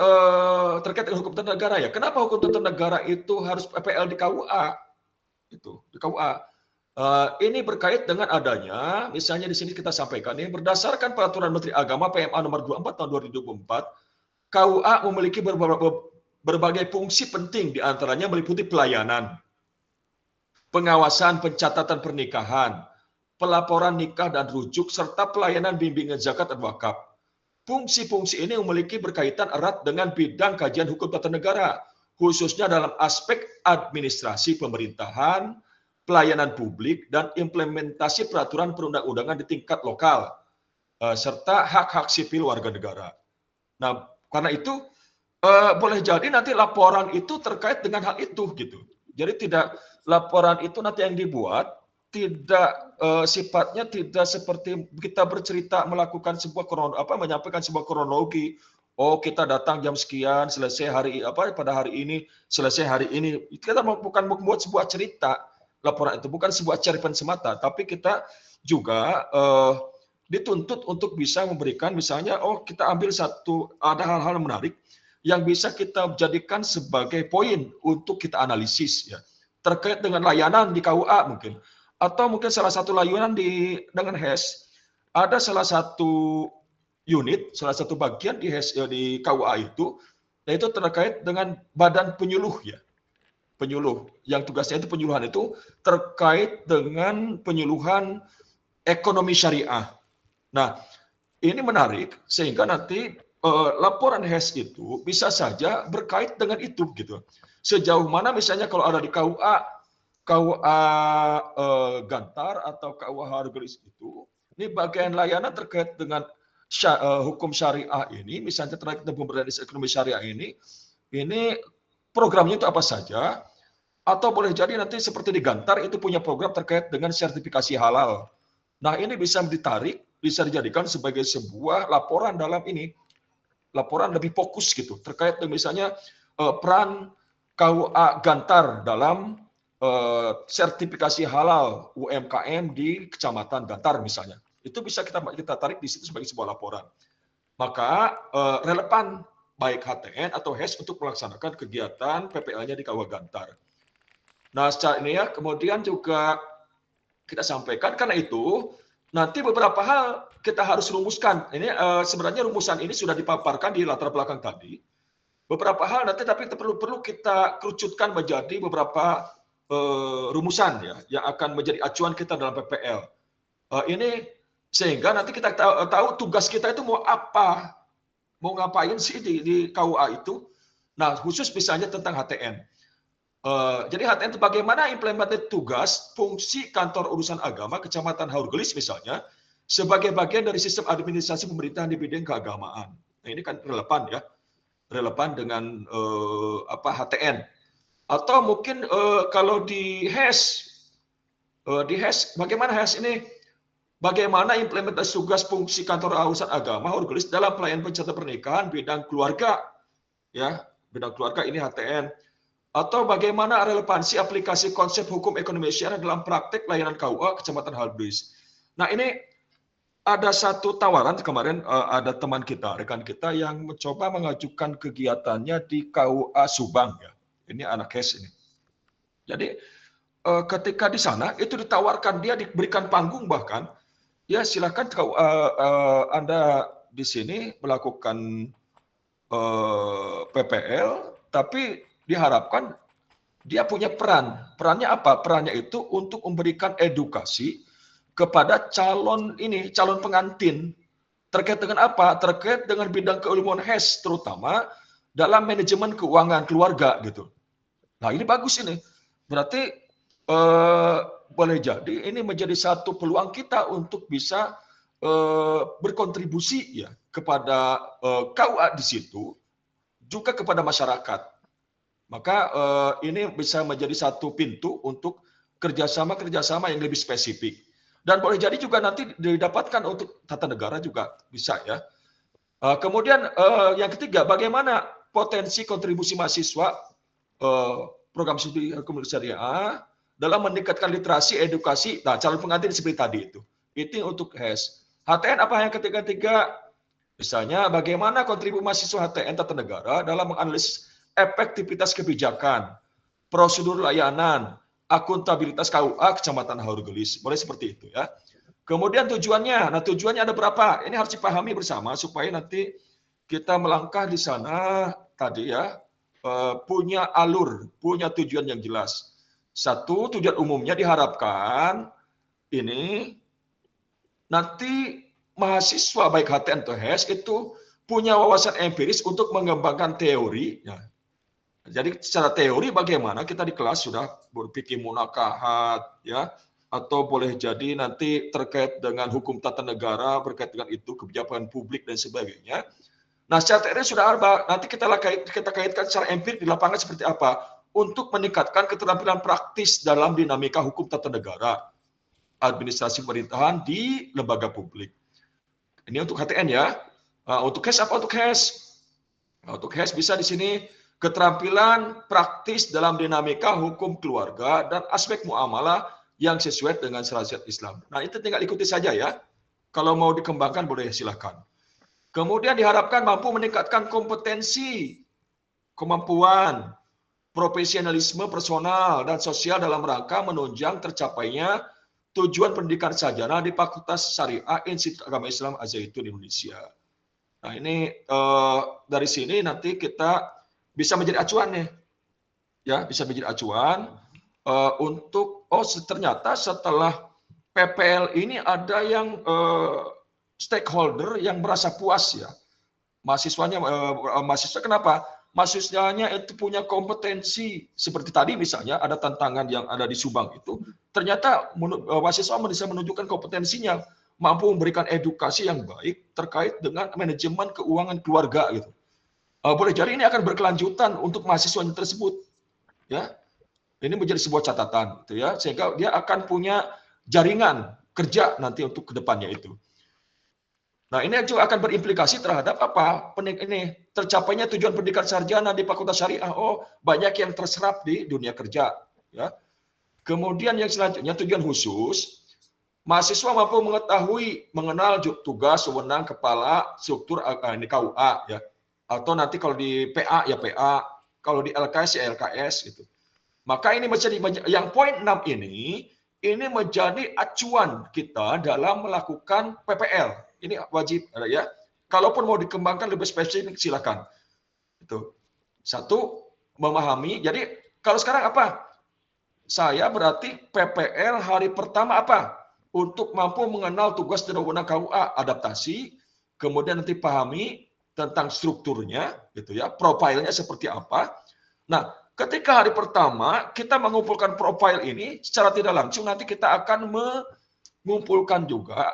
terkait dengan hukum tata negara ya. Kenapa hukum tata negara itu harus PPL di KUA? Itu di KUA. Ini berkait dengan adanya, misalnya di sini kita sampaikan ini berdasarkan peraturan Menteri Agama PMA nomor 24 tahun 2024, KUA memiliki berbagai fungsi penting diantaranya meliputi pelayanan, pengawasan pencatatan pernikahan, pelaporan nikah dan rujuk serta pelayanan bimbingan zakat dan wakaf. Fungsi-fungsi ini memiliki berkaitan erat dengan bidang kajian hukum tata negara, khususnya dalam aspek administrasi pemerintahan, pelayanan publik, dan implementasi peraturan perundang-undangan di tingkat lokal, serta hak-hak sipil warga negara. Nah, karena itu boleh jadi nanti laporan itu terkait dengan hal itu gitu. Jadi tidak laporan itu nanti yang dibuat tidak sifatnya tidak seperti kita bercerita melakukan sebuah menyampaikan sebuah kronologi. Oh, kita datang jam sekian, selesai pada hari ini, selesai hari ini. Kita bukan membuat sebuah cerita laporan itu, bukan sebuah cerpen semata, tapi kita juga dituntut untuk bisa memberikan misalnya kita ambil ada hal-hal menarik yang bisa kita jadikan sebagai poin untuk kita analisis ya. Terkait dengan layanan di KUA mungkin. Atau mungkin salah satu layanan dengan HES, ada salah satu unit, salah satu bagian di HES di KUA itu, yaitu terkait dengan badan penyuluh ya. Penyuluh, yang tugasnya itu penyuluhan itu terkait dengan penyuluhan ekonomi syariah. Nah, ini menarik sehingga nanti laporan HES itu bisa saja berkait dengan itu gitu. Sejauh mana misalnya kalau ada di KUA Gantar atau KUA Hargelis itu, ini bagian layanan terkait dengan hukum syariah ini, misalnya terkait dengan pemberdayaan ekonomi syariah ini programnya itu apa saja, atau boleh jadi nanti seperti di Gantar itu punya program terkait dengan sertifikasi halal. Nah, ini bisa ditarik, bisa dijadikan sebagai sebuah laporan dalam ini, laporan lebih fokus gitu, terkait dengan misalnya peran KUA Gantar dalam sertifikasi halal UMKM di Kecamatan Gantar misalnya. Itu bisa kita tarik di situ sebagai sebuah laporan. Maka relevan baik HTN atau HES untuk melaksanakan kegiatan PPL-nya di KUA Gantar. Nah, secara ini ya, kemudian juga kita sampaikan karena itu nanti beberapa hal kita harus rumuskan. Ini sebenarnya rumusan ini sudah dipaparkan di latar belakang tadi. Beberapa hal nanti tapi perlu kita kerucutkan menjadi beberapa rumusan ya yang akan menjadi acuan kita dalam PPL. Ini sehingga nanti kita tahu tugas kita itu mau apa, mau ngapain sih di KUA itu. Nah, khusus misalnya tentang HTN. Jadi HTN itu bagaimana implementasi tugas fungsi kantor urusan agama Kecamatan Haurgelis misalnya sebagai bagian dari sistem administrasi pemerintahan di bidang keagamaan. Nah, ini kan relevan ya, relevan dengan HTN. Atau mungkin kalau di HES, bagaimana HES ini? Bagaimana implementasi tugas fungsi kantor urusan agama Haurgelis dalam pelayanan pencatatan pernikahan bidang keluarga, ya bidang keluarga ini HTN. Atau bagaimana relevansi aplikasi konsep hukum ekonomi syariah dalam praktek layanan KUA Kecamatan Haurgelis. Nah, ini ada satu tawaran kemarin ada teman kita, rekan kita yang mencoba mengajukan kegiatannya di KUA Subang ya. Ini anak HES ini. Jadi ketika di sana itu ditawarkan, dia diberikan panggung bahkan, ya silakan Anda di sini melakukan PPL, tapi diharapkan dia punya peran. Perannya apa? Perannya itu untuk memberikan edukasi kepada calon pengantin terkait dengan apa? Terkait dengan bidang keilmuan HES terutama dalam manajemen keuangan keluarga gitu. Nah, ini bagus ini. Berarti boleh jadi ini menjadi satu peluang kita untuk bisa berkontribusi ya kepada KUA di situ, juga kepada masyarakat. Maka ini bisa menjadi satu pintu untuk kerjasama yang lebih spesifik. Dan boleh jadi juga nanti didapatkan untuk tata negara juga bisa ya. Kemudian yang ketiga, bagaimana potensi kontribusi mahasiswa program studi hukum syariah dalam meningkatkan literasi, edukasi, nah calon pengantin seperti tadi itu. Itu untuk HES. HTN apa yang ketiga? Misalnya bagaimana kontribusi mahasiswa HTN tata negara dalam menganalisis efektivitas kebijakan, prosedur layanan, akuntabilitas KUA Kecamatan Haurgelis. Boleh seperti itu ya. Kemudian tujuannya, tujuannya ada berapa? Ini harus dipahami bersama supaya nanti kita melangkah di sana tadi ya, punya alur, punya tujuan yang jelas. Satu, tujuan umumnya diharapkan ini nanti mahasiswa baik HTN atau HES itu punya wawasan empiris untuk mengembangkan teori. Ya. Jadi secara teori bagaimana kita di kelas sudah berpikir munakahat, ya, atau boleh jadi nanti terkait dengan hukum tata negara, berkait dengan itu kebijakan publik dan sebagainya. Nah, secara teori sudah ada, nanti kita kaitkan secara empirik di lapangan seperti apa untuk meningkatkan keterampilan praktis dalam dinamika hukum tata negara, administrasi pemerintahan di lembaga publik. Ini untuk HTN ya. Untuk HES apa untuk HES? Untuk HES bisa di sini keterampilan praktis dalam dinamika hukum keluarga dan aspek muamalah yang sesuai dengan syariat Islam. Nah, itu tinggal ikuti saja ya. Kalau mau dikembangkan boleh silakan. Kemudian diharapkan mampu meningkatkan kompetensi, kemampuan, profesionalisme personal dan sosial dalam rangka menunjang tercapainya tujuan pendidikan sarjana di Fakultas Syariah Institut Agama Islam Al-Zaitun Indonesia. Nah, ini dari sini nanti kita bisa menjadi acuan nih, ya bisa menjadi acuan untuk ternyata setelah PPL ini ada yang stakeholder yang merasa puas ya. Mahasiswa kenapa? Mahasiswanya itu punya kompetensi seperti tadi misalnya ada tantangan yang ada di Subang itu, ternyata mahasiswa bisa menunjukkan kompetensinya, mampu memberikan edukasi yang baik terkait dengan manajemen keuangan keluarga gitu. Boleh jadi ini akan berkelanjutan untuk mahasiswanya tersebut, ya. Ini menjadi sebuah catatan, gitu ya, sehingga dia akan punya jaringan kerja nanti untuk kedepannya itu. Nah, ini juga akan berimplikasi terhadap apa? Ini tercapainya tujuan pendidikan sarjana di Fakultas Syariah. Oh, banyak yang terserap di dunia kerja, ya. Kemudian yang selanjutnya tujuan khusus, mahasiswa mampu mengetahui, mengenal tugas, wewenang, kepala, struktur ini KUA, ya. Atau nanti kalau di PA ya PA, kalau di LKS ya LKS gitu. Maka ini menjadi yang poin 6 ini menjadi acuan kita dalam melakukan PPL. Ini wajib ya. Kalaupun mau dikembangkan lebih spesifik silakan. Itu. Satu, memahami. Jadi kalau sekarang apa? Saya berarti PPL hari pertama apa? Untuk mampu mengenal tugas dan wewenang KUA, adaptasi, kemudian nanti pahami tentang strukturnya gitu ya, profilnya seperti apa. Nah, ketika hari pertama kita mengumpulkan profil ini secara tidak langsung, nanti kita akan mengumpulkan juga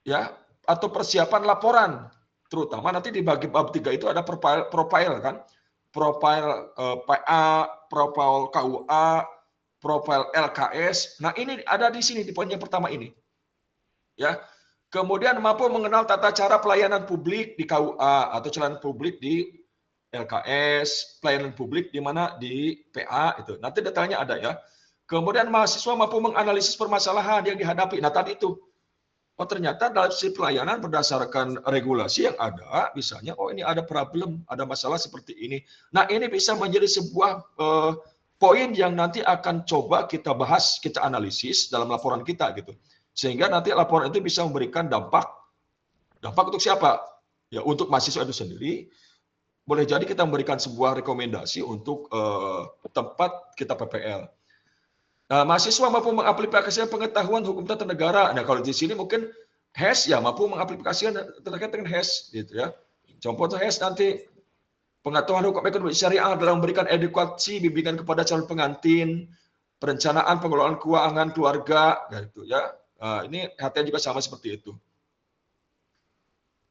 ya, atau persiapan laporan, terutama nanti di bagi bab 3 itu ada profil kan, profil PA, profil KUA, profil LKS. Nah, ini ada di sini di poin yang pertama ini. Ya. Kemudian mampu mengenal tata cara pelayanan publik di KUA atau pelayanan publik di LKS, pelayanan publik di mana di PA itu. Nanti detailnya ada ya. Kemudian mahasiswa mampu menganalisis permasalahan yang dihadapi. Nah, tadi itu. Oh, ternyata dalam sisi pelayanan berdasarkan regulasi yang ada, misalnya, oh ini ada problem, ada masalah seperti ini. Nah, ini bisa menjadi sebuah poin yang nanti akan coba kita bahas, kita analisis dalam laporan kita gitu. Sehingga nanti laporan itu bisa memberikan dampak. Dampak untuk siapa? Ya, untuk mahasiswa itu sendiri. Boleh jadi kita memberikan sebuah rekomendasi untuk tempat kita PPL. Nah, mahasiswa mampu mengaplikasikan pengetahuan hukum tata negara. Nah, kalau di sini mungkin HES ya mampu mengaplikasikan terkait dengan HES gitu ya. Contoh HES nanti pengetahuan hukum ekonomi syariah dalam memberikan edukasi bimbingan kepada calon pengantin, perencanaan pengelolaan keuangan keluarga gitu ya. Nah, ini HTN juga sama seperti itu.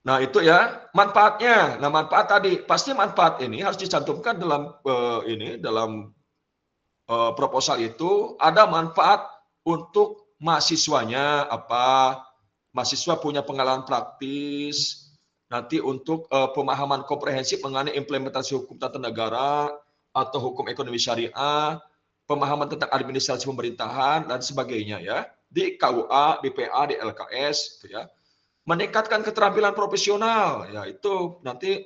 Nah, itu ya manfaatnya. Nah, manfaat tadi pasti manfaat ini harus dicantumkan dalam dalam proposal itu ada manfaat untuk mahasiswanya apa, mahasiswa punya pengalaman praktis, nanti untuk pemahaman komprehensif mengenai implementasi hukum tata negara atau hukum ekonomi syariah, pemahaman tentang administrasi pemerintahan dan sebagainya ya, di KUA, di PA, di LKS gitu ya. Meningkatkan keterampilan profesional ya, itu nanti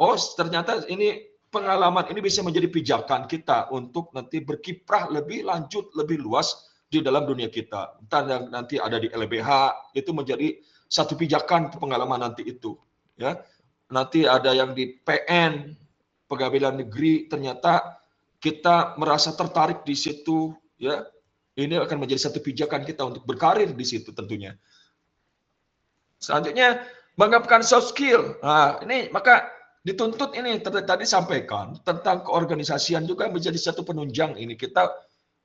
oh ternyata ini pengalaman ini bisa menjadi pijakan kita untuk nanti berkiprah lebih lanjut, lebih luas di dalam dunia kita. Entah nanti ada di LBH, itu menjadi satu pijakan pengalaman nanti itu. Ya, nanti ada yang di PN, pegawai negeri, ternyata kita merasa tertarik di situ. Ya, ini akan menjadi satu pijakan kita untuk berkarir di situ tentunya. Selanjutnya, mengembangkan soft skill. Nah, ini maka dituntut ini tadi sampaikan tentang keorganisasian juga menjadi satu penunjang ini. Kita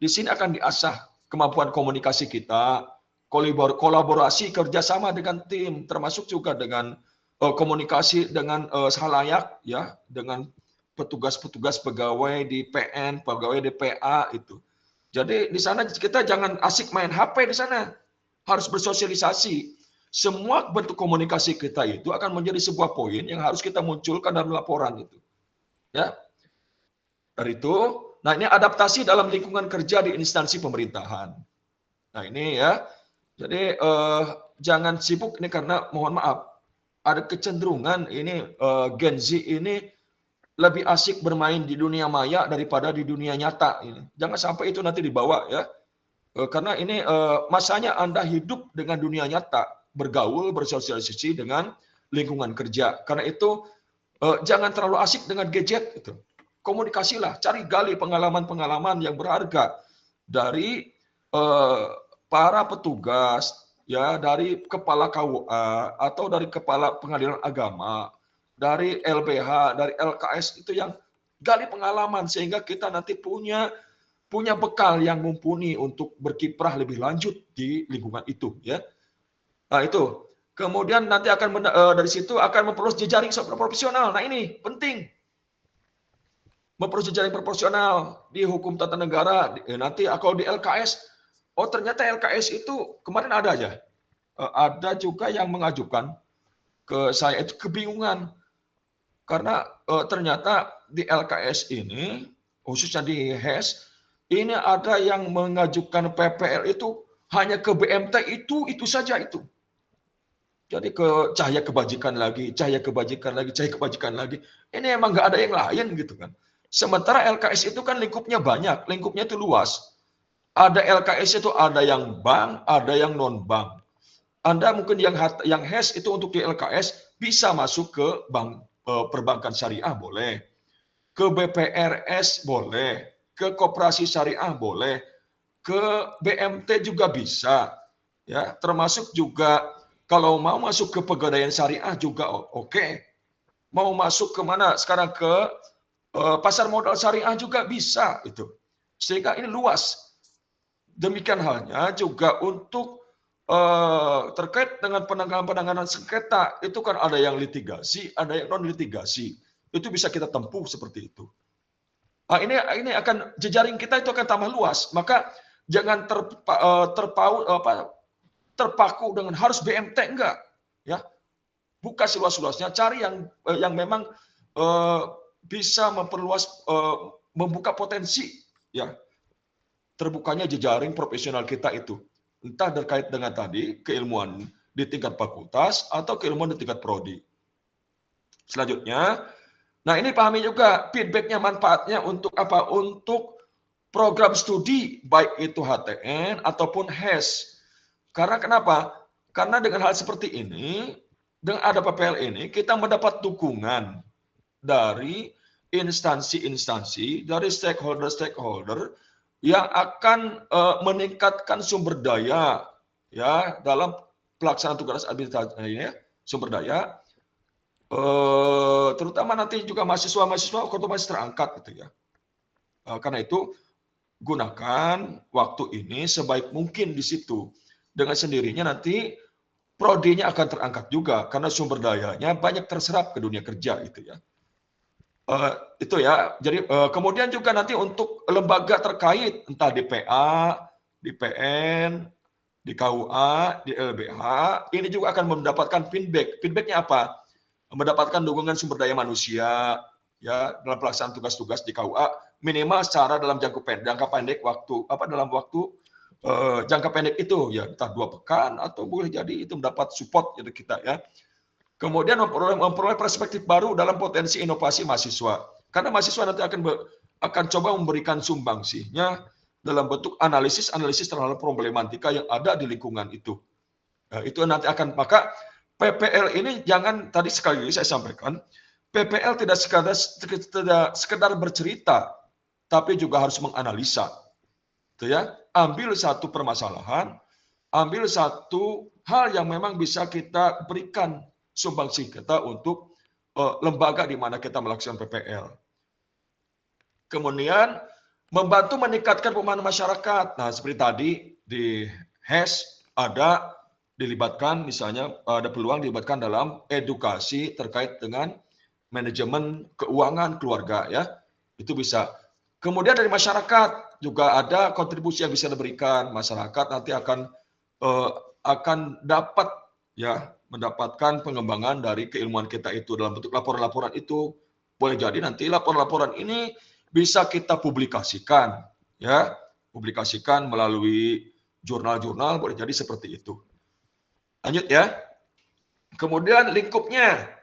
di sini akan diasah kemampuan komunikasi kita, kolaborasi kerjasama dengan tim, termasuk juga dengan komunikasi dengan halayak ya, dengan petugas-petugas pegawai di PN, pegawai di PA itu. Jadi di sana kita jangan asik main HP di sana, harus bersosialisasi. Semua bentuk komunikasi kita itu akan menjadi sebuah poin yang harus kita munculkan dalam laporan itu. Ya. Dari itu, nah ini adaptasi dalam lingkungan kerja di instansi pemerintahan. Nah ini ya, jadi jangan sibuk ini karena mohon maaf, ada kecenderungan ini Gen Z ini lebih asik bermain di dunia maya daripada di dunia nyata. Ini. Jangan sampai itu nanti dibawa ya, karena ini masanya Anda hidup dengan dunia nyata, bergaul, bersosialisasi dengan lingkungan kerja. Karena itu jangan terlalu asik dengan gadget. Gitu. Komunikasilah, cari gali pengalaman-pengalaman yang berharga dari para petugas ya dari kepala KUA atau dari kepala pengadilan agama, dari LBH, dari LKS itu yang gali pengalaman sehingga kita nanti punya bekal yang mumpuni untuk berkiprah lebih lanjut di lingkungan itu ya. Nah, itu. Kemudian nanti akan dari situ akan memperluas jejaring profesional. Nah, ini penting. Memperluas jejaring proporsional di hukum tata negara. Nanti kalau di LKS, oh ternyata LKS itu kemarin ada aja. Ada juga yang mengajukan ke saya itu kebingungan. Karena ternyata di LKS ini, khususnya di HES, ini ada yang mengajukan PPL itu hanya ke BMT itu saja itu. Jadi ke cahaya kebajikan lagi, cahaya kebajikan lagi, cahaya kebajikan lagi. Ini emang nggak ada yang lain gitu kan. Sementara LKS itu kan lingkupnya banyak, lingkupnya itu luas. Ada LKS itu ada yang bank, ada yang non bank. Anda mungkin yang HES itu untuk di LKS bisa masuk ke bank perbankan syariah boleh, ke BPRS boleh, ke koperasi syariah boleh, ke BMT juga bisa, ya termasuk juga kalau mau masuk ke pegadaian syariah juga oke. Mau masuk ke mana sekarang ke pasar modal syariah juga bisa itu. Sehingga ini luas. Demikian halnya juga untuk terkait dengan penanganan sengketa itu kan ada yang litigasi, ada yang non litigasi. Itu bisa kita tempuh seperti itu. Nah, ini akan jejaring kita itu akan tambah luas. Maka jangan terpaku dengan harus BMT enggak, ya. Buka seluas-luasnya, cari yang memang bisa memperluas, membuka potensi, ya. Terbukanya jejaring profesional kita itu. Entah terkait dengan tadi keilmuan di tingkat fakultas atau keilmuan di tingkat prodi. Selanjutnya, nah ini pahami juga feedbacknya, manfaatnya untuk apa? Untuk program studi baik itu HTN ataupun HES. Karena kenapa? Karena dengan hal seperti ini, dengan ada PPL ini, kita mendapat dukungan dari instansi-instansi, dari stakeholder-stakeholder yang akan meningkatkan sumber daya ya dalam pelaksanaan tugas administrasi ini, sumber daya, terutama nanti juga mahasiswa-mahasiswa otomatis terangkat gitu ya. Karena itu gunakan waktu ini sebaik mungkin di situ. Dengan sendirinya nanti prodinya akan terangkat juga karena sumber dayanya banyak terserap ke dunia kerja itu ya. Itu ya. Jadi kemudian juga nanti untuk lembaga terkait entah di PA, di PN, di KUA, di LBH, ini juga akan mendapatkan feedback. Feedbacknya apa? Mendapatkan dukungan sumber daya manusia ya dalam pelaksanaan tugas-tugas di KUA minimal secara dalam jangka pendek waktu dalam waktu jangka pendek itu ya entah 2 pekan atau boleh jadi itu mendapat support dari kita ya. Kemudian memperoleh perspektif baru dalam potensi inovasi mahasiswa. Karena mahasiswa nanti akan coba memberikan sumbangsihnya dalam bentuk analisis terhadap problematika yang ada di lingkungan itu. Nah, itu nanti akan, maka PPL ini jangan, tadi sekali lagi saya sampaikan, PPL tidak sekedar bercerita, tapi juga harus menganalisa. Itu ya, ambil satu permasalahan, ambil satu hal yang memang bisa kita berikan sumbangsih kita untuk lembaga di mana kita melakukan PPL. Kemudian membantu meningkatkan pemahaman masyarakat. Nah, seperti tadi di HES ada dilibatkan, misalnya ada peluang dilibatkan dalam edukasi terkait dengan manajemen keuangan keluarga ya. Itu bisa. Kemudian dari masyarakat juga ada kontribusi yang bisa diberikan. Masyarakat nanti akan dapat ya mendapatkan pengembangan dari keilmuan kita itu dalam bentuk laporan-laporan itu. Boleh jadi nanti laporan-laporan ini bisa kita publikasikan ya, publikasikan melalui jurnal-jurnal, boleh jadi seperti itu. Lanjut ya. Kemudian lingkupnya.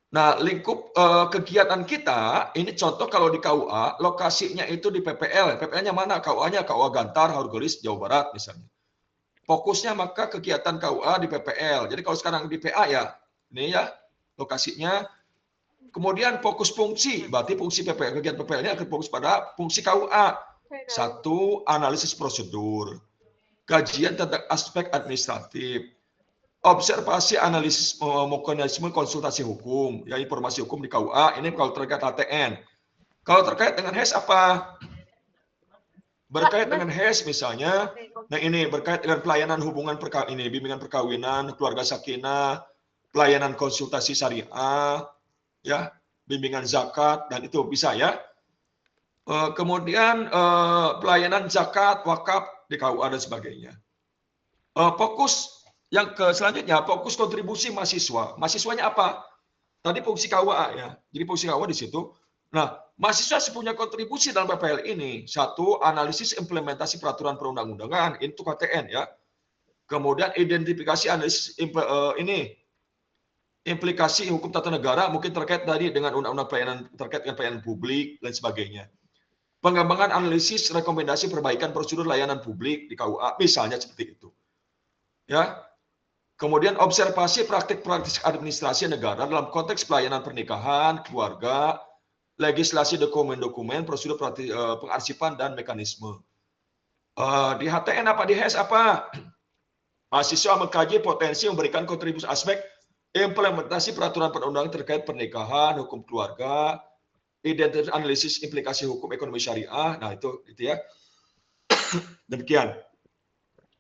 Nah, lingkup kegiatan kita, ini contoh kalau di KUA, lokasinya itu di PPL. PPL-nya mana? KUA-nya KUA Gantar, Haurgelis, Jawa Barat misalnya. Fokusnya maka kegiatan KUA di PPL. Jadi kalau sekarang di PA ya, ini ya lokasinya. Kemudian fokus fungsi, berarti fungsi PPL, kegiatan PPL ini akan fokus pada fungsi KUA. Satu, analisis prosedur. kajian tentang aspek administratif, observasi analisis mekanisme konsultasi hukum, ya informasi hukum di KUA, ini kalau terkait HTN. Kalau terkait dengan HES apa? Berkait dengan HES misalnya, nah ini berkait dengan pelayanan hubungan bimbingan perkawinan, keluarga sakinah, pelayanan konsultasi syariah, ya, bimbingan zakat, dan itu bisa ya. Kemudian pelayanan zakat, wakaf di KUA dan sebagainya. Fokus yang selanjutnya, fokus kontribusi mahasiswa. Mahasiswanya apa? Tadi fungsi KUA ya. Jadi fungsi KUA di situ. Nah, mahasiswa punya kontribusi dalam PPL ini. Satu, analisis implementasi peraturan perundang-undangan, itu KTN ya. Kemudian identifikasi analisis implikasi hukum tata negara, mungkin terkait tadi dengan undang-undang pelayanan, terkait dengan pelayanan publik dan sebagainya. Pengembangan analisis rekomendasi perbaikan prosedur layanan publik di KUA, misalnya seperti itu. Ya. Kemudian observasi praktik-praktik administrasi negara dalam konteks pelayanan pernikahan, keluarga, legislasi dokumen-dokumen, prosedur pengarsipan dan mekanisme. Di HTN apa, di HES apa? Mahasiswa mengkaji potensi memberikan kontribusi aspek implementasi peraturan perundang-undangan terkait pernikahan, hukum keluarga, identitas analisis implikasi hukum ekonomi syariah. Nah, itu ya. Demikian.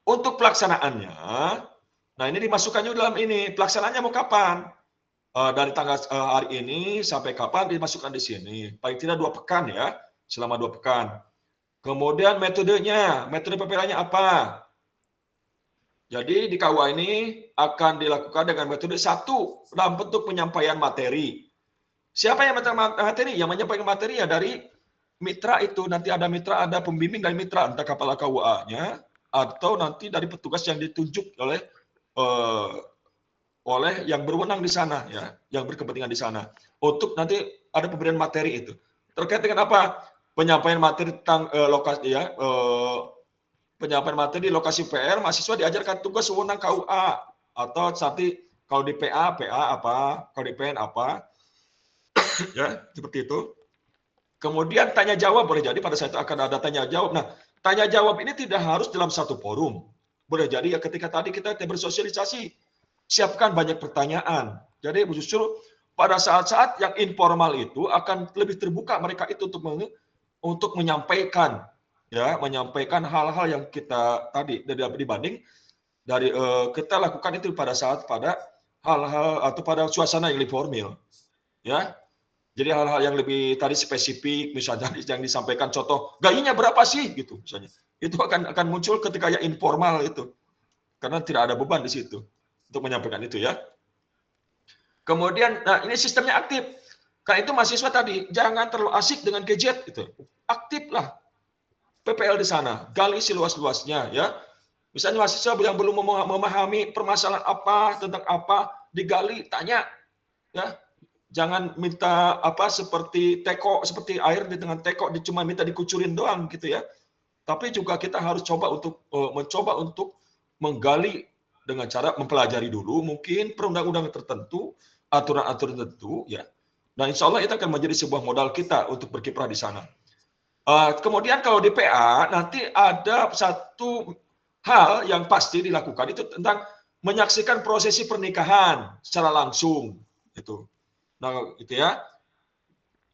Untuk pelaksanaannya, nah ini dimasukkannya dalam ini. Pelaksanaannya mau kapan? Dari tanggal hari ini sampai kapan dimasukkan di sini? Paling tidak 2 pekan ya, selama 2 pekan. Kemudian metodenya, metode PPL-nya apa? Jadi di KUA ini akan dilakukan dengan metode 1 dalam bentuk penyampaian materi. Siapa yang materi? Yang menyampaikan materi ya dari mitra itu. Nanti ada mitra, ada pembimbing dari mitra, entah kepala KUA-nya atau nanti dari petugas yang ditunjuk oleh yang berwenang di sana ya, yang berkepentingan di sana. Untuk nanti ada pemberian materi itu. Terkait dengan apa? Penyampaian materi tentang lokasi ya, penyampaian materi di lokasi PR, mahasiswa diajarkan tugas wewenang KUA atau nanti kalau di PA apa, kalau di PN apa. Ya, seperti itu. Kemudian tanya jawab, boleh jadi pada saat itu akan ada tanya jawab. Nah, tanya jawab ini tidak harus dalam satu forum. Boleh jadi ya ketika tadi kita bersosialisasi, siapkan banyak pertanyaan. Jadi justru pada saat-saat yang informal itu akan lebih terbuka mereka itu untuk menyampaikan ya, menyampaikan hal-hal yang kita tadi dibanding dari kita lakukan itu pada hal-hal atau pada suasana yang lebih formal. Ya. Jadi hal-hal yang lebih tadi spesifik, misalnya yang disampaikan contoh, gajinya berapa sih gitu misalnya. Itu akan muncul ketika yang informal itu. Karena tidak ada beban di situ untuk menyampaikan itu ya. Kemudian, nah ini sistemnya aktif. Karena itu mahasiswa tadi, jangan terlalu asik dengan gadget gitu. Aktiflah PPL di sana, gali seluas-luasnya ya. Misalnya mahasiswa yang belum memahami permasalahan apa, tentang apa, digali, tanya ya. Jangan minta apa seperti teko, seperti air di tengah teko, cuma minta dikucurin doang gitu ya. Tapi juga kita harus mencoba untuk menggali dengan cara mempelajari dulu mungkin perundang-undangan tertentu, aturan-aturan tertentu ya. Nah, insya Allah itu akan menjadi sebuah modal kita untuk berkiprah di sana. Kemudian kalau di PA nanti ada satu hal yang pasti dilakukan itu tentang menyaksikan prosesi pernikahan secara langsung gitu. Nah, gitu ya.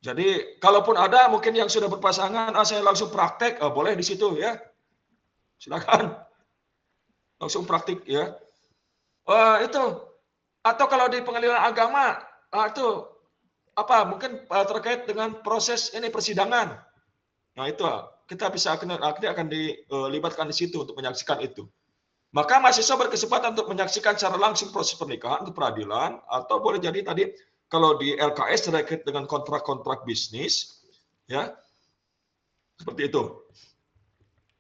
Jadi, kalaupun ada mungkin yang sudah berpasangan, saya langsung praktek, boleh di situ ya. Silakan. Langsung praktik ya. Itu. Atau kalau di pengadilan agama, itu apa? Mungkin terkait dengan proses ini persidangan. Nah, itu kita bisa akan dilibatkan di situ untuk menyaksikan itu. Maka mahasiswa berkesempatan untuk menyaksikan secara langsung proses pernikahan untuk peradilan atau boleh jadi tadi kalau di LKS terkait dengan kontrak-kontrak bisnis, ya seperti itu.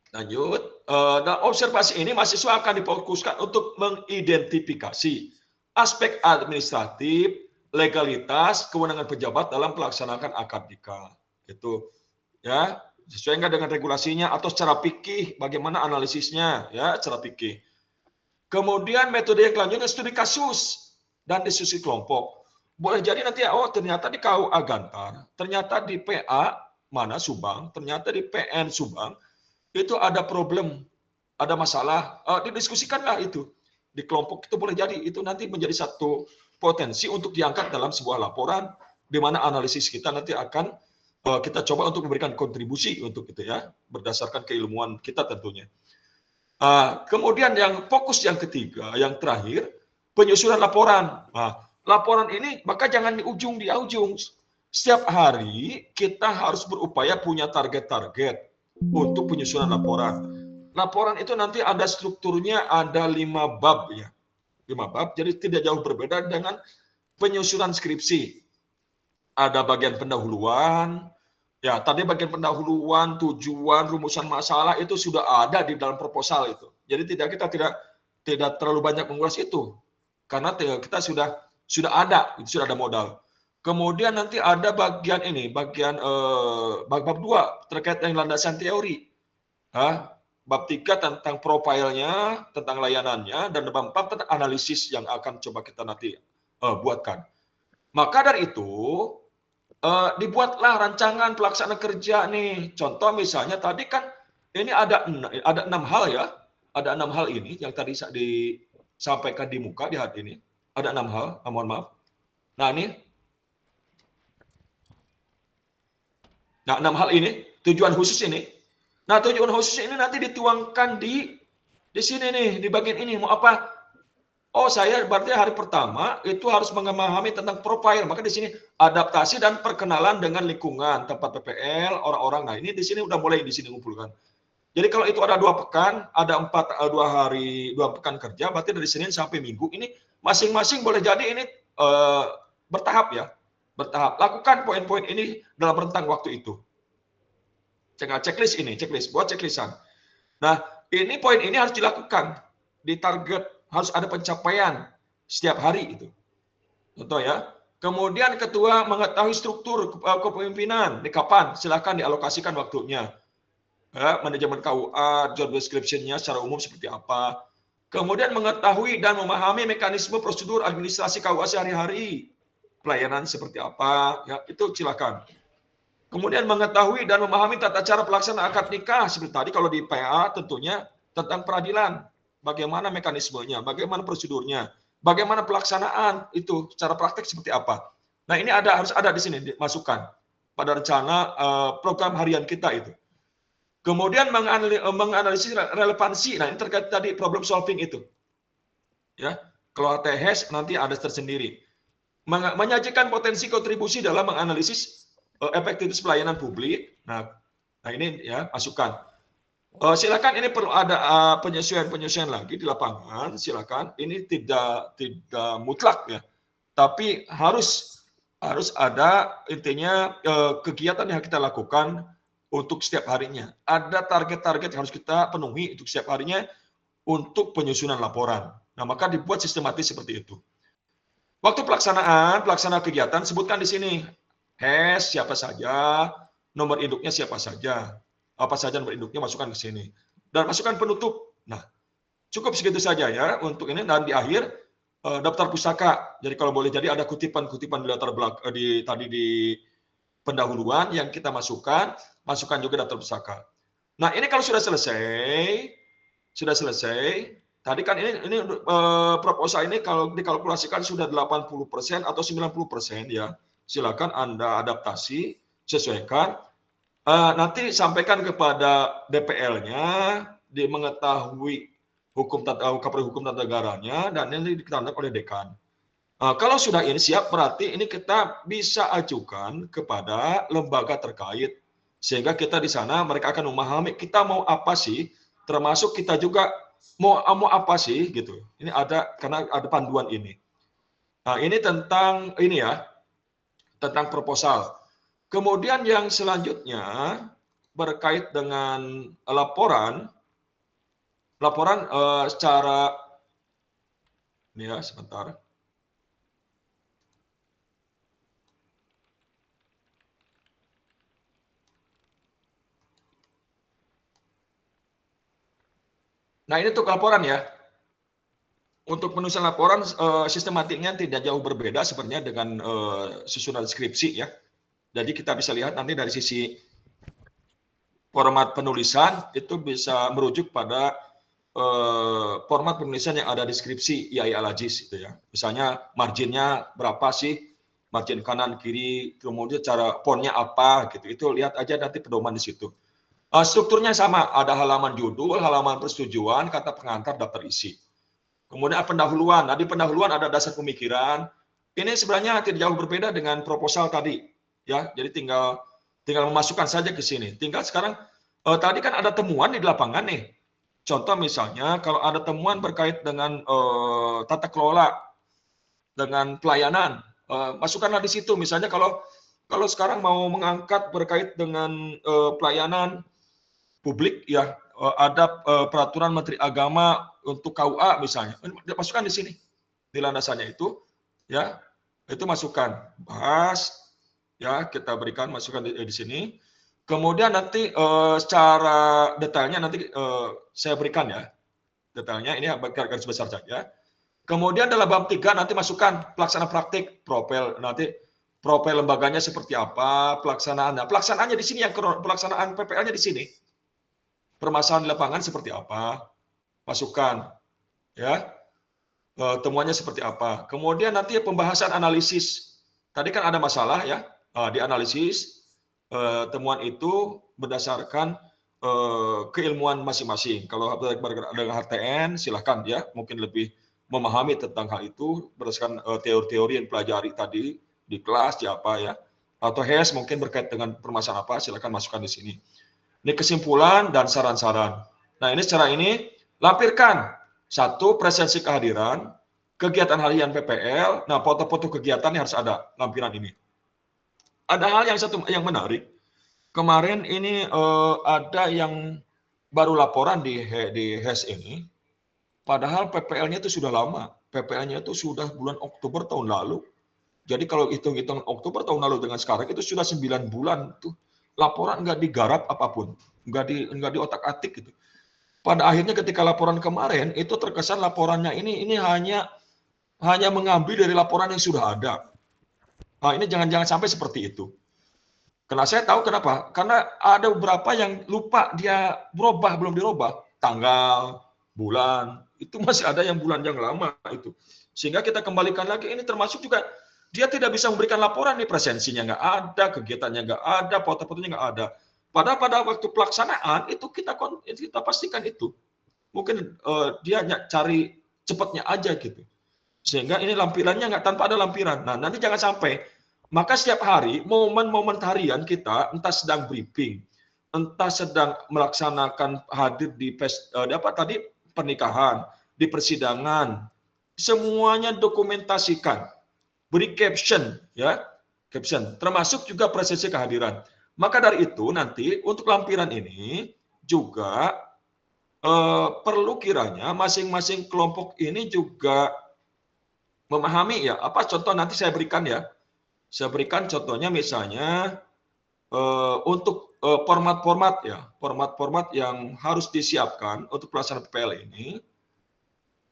Lanjut, nah observasi ini mahasiswa akan difokuskan untuk mengidentifikasi aspek administratif, legalitas, kewenangan pejabat dalam pelaksanaan akad nikah. Itu, ya sesuai dengan regulasinya atau secara fikih bagaimana analisisnya, ya secara fikih. Kemudian metode yang selanjutnya studi kasus dan diskusi kelompok. Boleh jadi nanti, oh ternyata di KUA Gantar, ternyata di PA mana Subang, ternyata di PN Subang, itu ada problem ada masalah, didiskusikanlah itu. Di kelompok itu boleh jadi, itu nanti menjadi satu potensi untuk diangkat dalam sebuah laporan, di mana analisis kita nanti akan kita coba untuk memberikan kontribusi untuk itu ya, berdasarkan keilmuan kita tentunya. Kemudian yang fokus yang ketiga, yang terakhir, penyusunan laporan. Nah, laporan ini maka jangan di ujung. Setiap hari kita harus berupaya punya target-target untuk penyusunan laporan. Laporan itu nanti ada strukturnya, ada 5 bab ya. 5 bab, jadi tidak jauh berbeda dengan penyusunan skripsi. Ada bagian pendahuluan, ya tadi bagian pendahuluan, tujuan, rumusan masalah itu sudah ada di dalam proposal itu. Jadi kita tidak terlalu banyak mengulas itu, karena kita sudah ada modal. Kemudian nanti ada bagian ini, bagian bab 2 terkait dengan landasan teori. Bab 3 tentang profilnya, tentang layanannya, dan bab 4 tentang analisis yang akan coba kita nanti buatkan. Maka dari itu, dibuatlah rancangan pelaksana kerja nih. Contoh misalnya tadi kan ini ada 6 hal ya. Ada 6 hal ini yang tadi disampaikan di muka di hari ini. Ada 6 hal, mohon maaf. Nah ini. Nah 6 hal ini, tujuan khusus ini. Nah tujuan khusus ini nanti dituangkan di sini nih, di bagian ini. Mau apa? Oh, saya berarti hari pertama itu harus memahami tentang profil. Maka di sini adaptasi dan perkenalan dengan lingkungan, tempat PPL, orang-orang. Nah, ini di sini udah mulai di sini ngumpulkan. Jadi kalau itu ada 2 pekan, ada 2 pekan kerja, berarti dari Senin sampai Minggu ini masing-masing boleh jadi ini bertahap ya. Bertahap. Lakukan poin-poin ini dalam rentang waktu itu. Checklist, buat checklistan. Nah, ini poin ini harus dilakukan di target, harus ada pencapaian setiap hari itu. Contoh ya. Kemudian ketua mengetahui struktur kepemimpinan, di kapan, silakan dialokasikan waktunya. Ya, manajemen KUA, job description-nya secara umum seperti apa. Kemudian mengetahui dan memahami mekanisme prosedur administrasi KUA sehari-hari. Pelayanan seperti apa, ya itu silakan. Kemudian mengetahui dan memahami tata cara pelaksanaan akad nikah seperti tadi kalau di PA tentunya tentang peradilan, bagaimana mekanismenya, bagaimana prosedurnya, bagaimana pelaksanaan itu secara praktek seperti apa. Nah ini harus ada di sini dimasukkan pada rencana program harian kita itu. Kemudian menganalisis relevansi. Nah ini terkait tadi problem solving itu. Ya, kalau ATS nanti ada tersendiri. Menyajikan potensi kontribusi dalam menganalisis efektivitas pelayanan publik. Nah ini ya masukan. Silakan ini perlu ada penyesuaian lagi di lapangan. Silakan. Ini tidak mutlak ya, tapi harus ada intinya kegiatan yang kita lakukan untuk setiap harinya. Ada target-target yang harus kita penuhi untuk setiap harinya untuk penyusunan laporan. Nah maka dibuat sistematis seperti itu. Waktu pelaksana kegiatan, sebutkan di sini. HES siapa saja, nomor induknya siapa saja. Apa saja nomor induknya masukkan ke sini. Dan masukkan penutup. Nah, cukup segitu saja ya untuk ini. Dan di akhir, daftar pusaka. Jadi kalau boleh jadi ada kutipan-kutipan di latar belakang, tadi di pendahuluan yang kita masukkan juga daftar pusaka. Nah, ini kalau sudah selesai, tadi kan ini proposal ini kalau dikalkulasikan sudah 80% atau 90% ya. Silakan Anda adaptasi, sesuaikan. Nanti sampaikan kepada DPL-nya, dia mengetahui Kapolri Hukum Tata Negaranya, dan ini ditandatangani oleh dekan. Kalau sudah ini siap, berarti ini kita bisa ajukan kepada lembaga terkait, sehingga kita di sana mereka akan memahami kita mau apa sih, termasuk kita juga mau apa sih gitu. Ini ada karena ada panduan ini. Nah, ini tentang ini ya, tentang proposal. Kemudian yang selanjutnya berkait dengan laporan secara ini ya, sebentar. Nah, ini untuk laporan ya. Untuk penulisan laporan sistematiknya tidak jauh berbeda sebenarnya dengan susunan skripsi ya. Jadi kita bisa lihat nanti dari sisi format penulisan itu bisa merujuk pada format penulisan yang ada deskripsi IAI Al-Aziz itu ya. Misalnya marginnya berapa sih, margin kanan kiri, kemudian cara fontnya apa gitu. Itu lihat aja nanti pedoman di situ. Strukturnya sama, ada halaman judul, halaman persetujuan, kata pengantar, daftar isi. Kemudian pendahuluan. Nah, di pendahuluan ada dasar pemikiran. Ini sebenarnya tidak jauh berbeda dengan proposal tadi, ya. Jadi tinggal memasukkan saja ke sini. Tinggal sekarang tadi kan ada temuan di lapangan nih. Contoh misalnya kalau ada temuan berkait dengan tata kelola, dengan pelayanan, masukkanlah di situ. Misalnya kalau sekarang mau mengangkat berkait dengan pelayanan publik, ya ada peraturan Menteri Agama untuk KUA misalnya, masukkan di sini. Di landasannya itu, ya itu masukkan, bahas, ya kita berikan masukan di sini. Kemudian nanti secara detailnya nanti saya berikan ya, detailnya ini garis besar saja. Kemudian dalam bab 3 nanti masukkan pelaksana praktik, profil, nanti profil lembaganya seperti apa, pelaksanaannya. Pelaksanaannya di sini, yang pelaksanaan PPL-nya di sini. Permasalahan di lapangan seperti apa, masukkan, ya temuannya seperti apa. Kemudian nanti pembahasan analisis. Tadi kan ada masalah ya, di analisis. Temuan itu berdasarkan keilmuan masing-masing. Kalau dengan HTN, silahkan ya, mungkin lebih memahami tentang hal itu berdasarkan teori-teori yang pelajari tadi di kelas, di apa ya. Atau HES mungkin berkait dengan permasalahan apa, silahkan masukkan di sini. Ini kesimpulan dan saran-saran. Nah, ini secara ini lampirkan. 1, presensi kehadiran, kegiatan harian PPL. Nah, foto-foto kegiatan harus ada lampiran ini. Ada hal yang menarik. Kemarin ini ada yang baru laporan di HES ini, padahal PPL-nya itu sudah lama. PPL-nya itu sudah bulan Oktober tahun lalu. Jadi kalau hitung-hitung Oktober tahun lalu dengan sekarang itu sudah 9 bulan tuh laporan nggak digarap apapun, nggak diotak-atik gitu. Pada akhirnya ketika laporan kemarin itu terkesan laporannya ini hanya mengambil dari laporan yang sudah ada. Nah, ini jangan sampai seperti itu. Karena saya tahu kenapa? Karena ada beberapa yang lupa dia berubah, belum dirubah. Tanggal, bulan, itu masih ada yang bulan yang lama itu. Sehingga kita kembalikan lagi, ini termasuk juga dia tidak bisa memberikan laporan nih, presensinya nggak ada, kegiatannya nggak ada, foto-fotonya nggak ada. Padahal pada waktu pelaksanaan itu kita pastikan itu. Mungkin dia cari cepatnya aja gitu. Sehingga ini lampirannya nggak, tanpa ada lampiran. Nah, nanti jangan sampai. Maka setiap hari, momen-momen harian kita, entah sedang briefing, entah sedang melaksanakan hadir di pernikahan, di persidangan, semuanya dokumentasikan. Beri caption, ya, caption, termasuk juga presensi kehadiran. Maka dari itu nanti untuk lampiran ini juga perlu kiranya masing-masing kelompok ini juga memahami ya. Apa contoh nanti saya berikan ya. Saya berikan contohnya misalnya untuk format-format ya, format-format yang harus disiapkan untuk pelaksanaan PPL ini.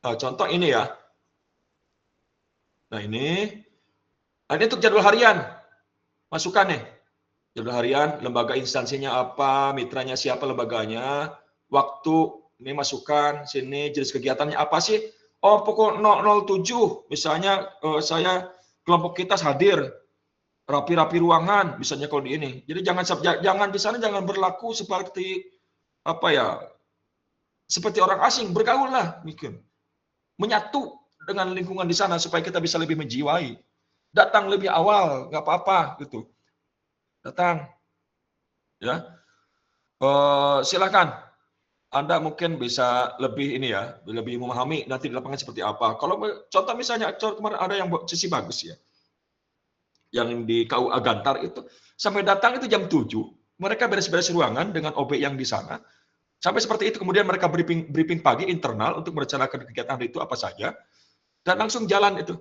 Contoh ini ya. Nah ini untuk jadwal harian, masukkan nih. Jadwal harian, lembaga instansinya apa, mitranya siapa lembaganya, waktu ini masukkan, sini jenis kegiatannya apa sih? Oh pukul 007 misalnya saya kelompok kita hadir. Rapi-rapi ruangan misalnya kalau di ini. Jadi jangan di sana jangan berlaku seperti apa ya? Seperti orang asing, bergaullah mungkin. Menyatu dengan lingkungan di sana supaya kita bisa lebih menjiwai. Datang lebih awal, nggak apa-apa gitu. Datang. Ya. Silakan. Anda mungkin bisa lebih ini ya, lebih memahami nanti di lapangan seperti apa. Kalau contoh misalnya kemarin ada yang buat sesi bagus ya. Yang di KUA Gantar itu sampai datang itu jam 7, mereka beres-beres ruangan dengan OB yang di sana. Sampai seperti itu, kemudian mereka briefing pagi internal untuk merencanakan kegiatan hari itu apa saja, dan langsung jalan itu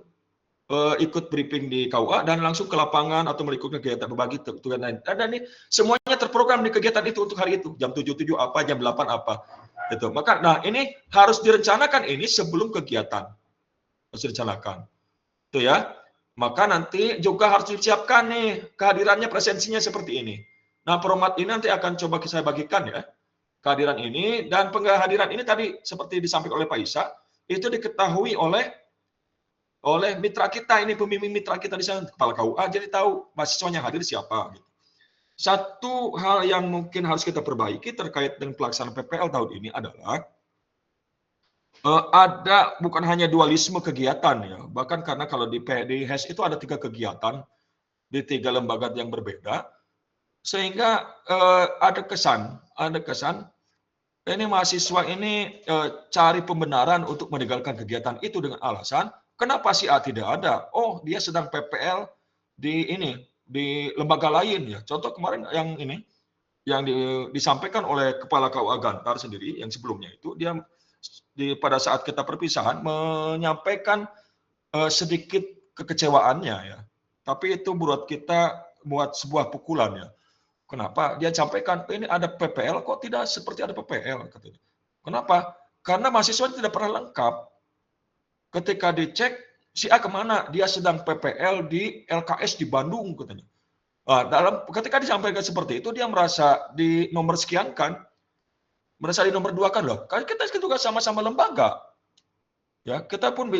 ikut briefing di KUA dan langsung ke lapangan atau melakukan kegiatan berbagi tugas lain. Dan ini semuanya terprogram di kegiatan itu untuk hari itu, jam 7 apa, jam 8 apa. Itu. Maka nah ini harus direncanakan ini sebelum kegiatan. Harus direncanakan. Itu ya. Maka nanti juga harus disiapkan nih kehadirannya, presensinya seperti ini. Nah, format ini nanti akan coba saya bagikan ya. kehadiran ini, dan penghadiran ini tadi seperti disampaikan oleh Pak Isa, itu diketahui oleh mitra kita ini, pembimbing mitra kita di sana, kepala KUA, jadi tahu mahasiswanya hadir siapa. Gitu. Satu hal yang mungkin harus kita perbaiki terkait dengan pelaksanaan PPL tahun ini adalah ada bukan hanya dualisme kegiatan ya, bahkan karena kalau di HES itu ada 3 kegiatan di 3 lembaga yang berbeda, sehingga ada kesan ini mahasiswa ini cari pembenaran untuk meninggalkan kegiatan itu dengan alasan kenapa si A tidak ada? Oh, dia sedang PPL di lembaga lain ya. Contoh kemarin yang disampaikan oleh Kepala KUA Gantar sendiri yang sebelumnya itu dia pada saat kita perpisahan menyampaikan sedikit kekecewaannya ya. Tapi itu buat sebuah pukulan ya. Kenapa? Dia sampaikan ini ada PPL kok tidak seperti ada PPL katanya. Kenapa? Karena mahasiswa tidak pernah lengkap. Ketika dicek si A kemana? Dia sedang PPL di LKS di Bandung katanya. Nah, ketika disampaikan seperti itu dia merasa di nomor sekian kan, merasa di nomor 2 kan loh. Kan kita juga sama-sama lembaga. Ya, kita pun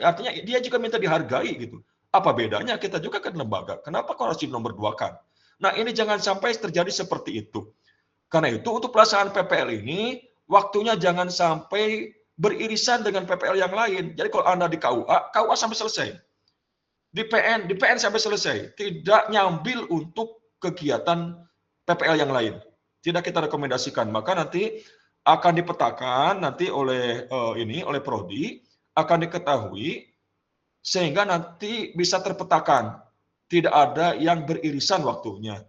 artinya dia juga minta dihargai gitu. Apa bedanya? Kita juga kan lembaga. Kenapa kok harus di nomor 2 kan? Nah, ini jangan sampai terjadi seperti itu. Karena itu untuk pelaksanaan PPL ini waktunya jangan sampai beririsan dengan PPL yang lain. Jadi kalau Anda di KUA sampai selesai. Di PN sampai selesai. Tidak nyambil untuk kegiatan PPL yang lain. Tidak kita rekomendasikan. Maka nanti akan dipetakan nanti oleh Prodi, akan diketahui sehingga nanti bisa terpetakan. Tidak ada yang beririsan waktunya,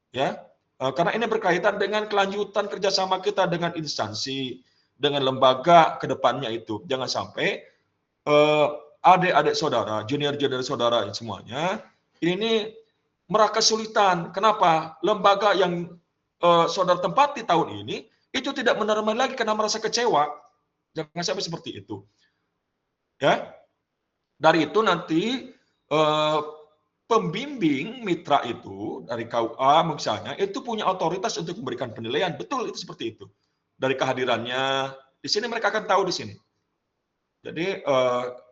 ya, karena ini berkaitan dengan kelanjutan kerjasama kita dengan instansi, dengan lembaga kedepannya itu. Jangan sampai adik-adik saudara, junior-junior saudara semuanya ini merasa kesulitan. Kenapa? Lembaga yang saudara tempati tahun ini itu tidak menerima lagi karena merasa kecewa. Jangan sampai seperti itu, ya. Dari itu nanti pembimbing mitra itu dari KUA misalnya itu punya otoritas untuk memberikan penilaian. Betul, itu seperti itu. Dari kehadirannya di sini mereka akan tahu di sini. Jadi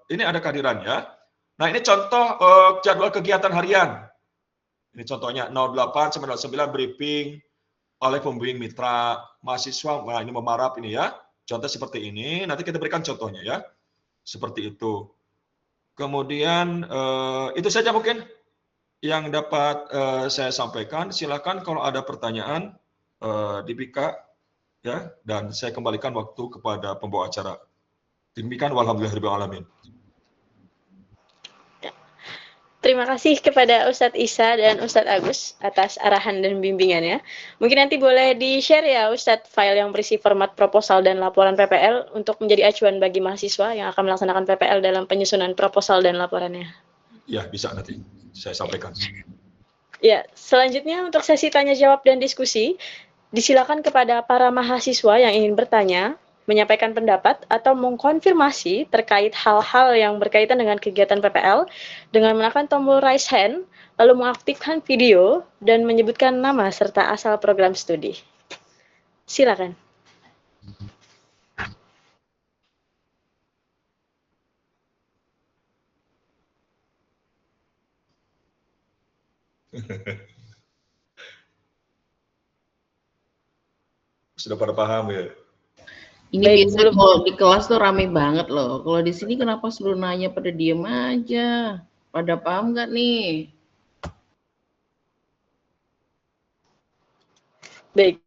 ini ada kehadirannya. Nah, ini contoh jadwal kegiatan harian. Ini contohnya 08 sampai 09 briefing oleh pembimbing mitra mahasiswa. Nah, ini memarap ini ya. Contoh seperti ini. Nanti kita berikan contohnya ya. Seperti itu. Kemudian itu saja mungkin yang dapat saya sampaikan. Silakan kalau ada pertanyaan dibika ya, dan saya kembalikan waktu kepada pembawa acara. Demikian, walhamdulillahirabbil alamin. Terima kasih kepada Ustadz Isa dan Ustadz Agus atas arahan dan bimbingannya. Mungkin nanti boleh di-share ya Ustadz file yang berisi format proposal dan laporan PPL untuk menjadi acuan bagi mahasiswa yang akan melaksanakan PPL dalam penyusunan proposal dan laporannya. Ya, bisa nanti saya sampaikan. Ya, selanjutnya untuk sesi tanya jawab dan diskusi, disilakan kepada para mahasiswa yang ingin bertanya, menyampaikan pendapat atau mengkonfirmasi terkait hal-hal yang berkaitan dengan kegiatan PPL dengan menekan tombol raise hand, lalu mengaktifkan video dan menyebutkan nama serta asal program studi. Silakan. Sudah pada paham ya? Ini Baik, biasanya kalau di kelas tuh rame banget loh. Kalau di sini kenapa suruh nanya pada diem aja? Pada paham nggak nih? Baik,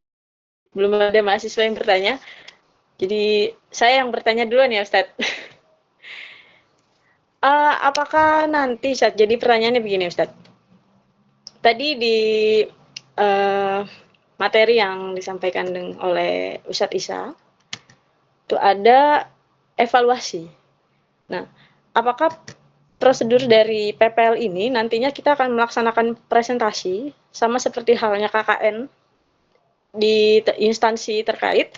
belum ada mahasiswa yang bertanya. Jadi saya yang bertanya duluan ya Ustadz. Apakah nanti Ustadz, jadi pertanyaannya begini Ustadz. Tadi di materi yang disampaikan oleh Ustadz Isa, itu ada evaluasi. Nah, apakah prosedur dari PPL ini nantinya kita akan melaksanakan presentasi sama seperti halnya KKN di instansi terkait,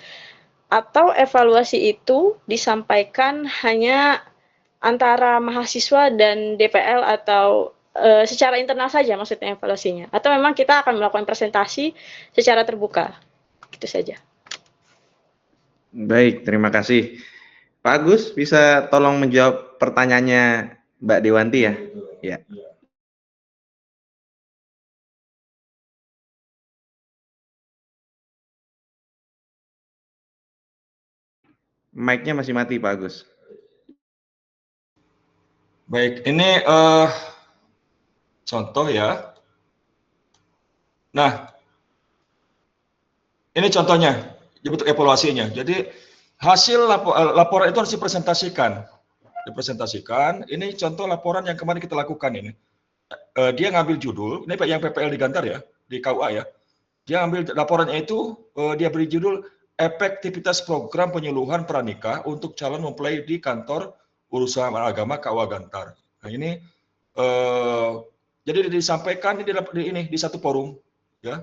atau evaluasi itu disampaikan hanya antara mahasiswa dan DPL atau secara internal saja maksudnya evaluasinya, atau memang kita akan melakukan presentasi secara terbuka? Gitu saja. Baik, terima kasih. Pak Agus, bisa tolong menjawab pertanyaannya Mbak Dewanti ya? Ya. Mic-nya masih mati, Pak Agus. Baik, ini contoh ya. Nah, ini contohnya, bentuk evaluasinya. Jadi hasil laporan itu harus dipresentasikan. Ini contoh laporan yang kemarin kita lakukan ini. Dia ngambil judul, ini yang PPL di Gantar ya, di KUA ya. Dia ambil laporannya itu, dia beri judul efektivitas program penyuluhan pranikah untuk calon mempelai di kantor urusan agama KUA Gantar. Nah ini jadi disampaikan di satu forum ya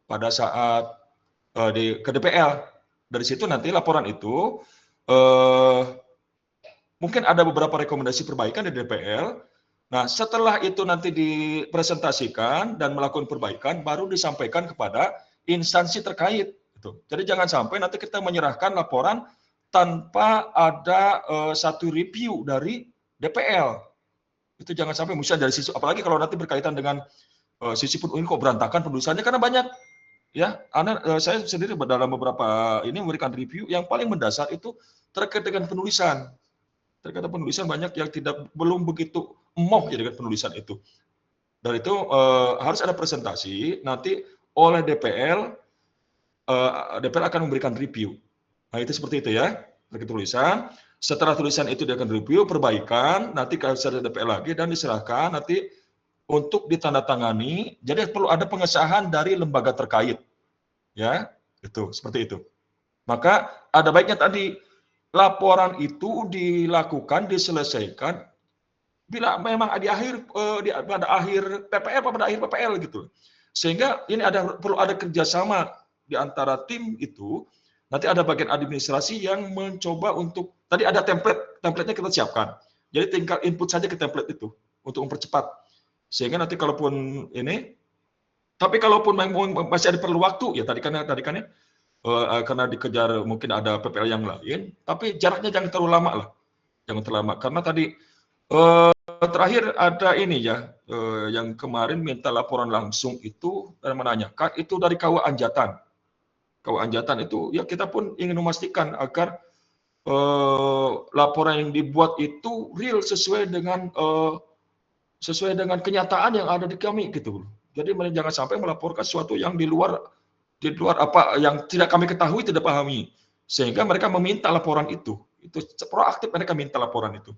pada saat ke DPL. Dari situ nanti laporan itu mungkin ada beberapa rekomendasi perbaikan di DPL. Nah, setelah itu nanti dipresentasikan dan melakukan perbaikan, baru disampaikan kepada instansi terkait. Jadi jangan sampai nanti kita menyerahkan laporan tanpa ada satu review dari DPL. Itu jangan sampai, misalnya dari sisi, apalagi kalau nanti berkaitan dengan sisi ini kok berantakan penulisannya, karena banyak ya. Saya sendiri dalam beberapa ini memberikan review yang paling mendasar itu terkait dengan penulisan. Terkait penulisan banyak yang belum begitu emoh ya dengan penulisan itu. Dan itu harus ada presentasi nanti oleh DPL. DPL akan memberikan review. Nah itu seperti itu ya, terkait tulisan. Setelah tulisan itu dia akan review, perbaikan, nanti ke DPL lagi dan diserahkan nanti untuk ditandatangani. Jadi perlu ada pengesahan dari lembaga terkait, ya, itu seperti itu. Maka ada baiknya tadi laporan itu dilakukan, diselesaikan bila memang pada akhir PPL atau pada akhir PPL gitu. Sehingga ini perlu ada kerjasama di antara tim itu. Nanti ada bagian administrasi yang mencoba untuk, tadi ada template-nya kita siapkan. Jadi tinggal input saja ke template itu untuk mempercepat. Sehingga nanti kalaupun ini, tapi kalaupun masih ada perlu waktu ya tadi kan ya, karena dikejar mungkin ada PPL yang lain, tapi jaraknya jangan terlalu lama lah, jangan terlalu lama. Karena tadi terakhir ada ini ya, yang kemarin minta laporan langsung itu dan menanyakan itu dari KUA Anjatan. KUA Anjatan itu ya kita pun ingin memastikan agar laporan yang dibuat itu real sesuai dengan kenyataan yang ada di kami gitu. Jadi jangan sampai melaporkan sesuatu yang di luar apa yang tidak kami ketahui, tidak pahami, sehingga mereka meminta laporan itu proaktif, mereka minta laporan itu.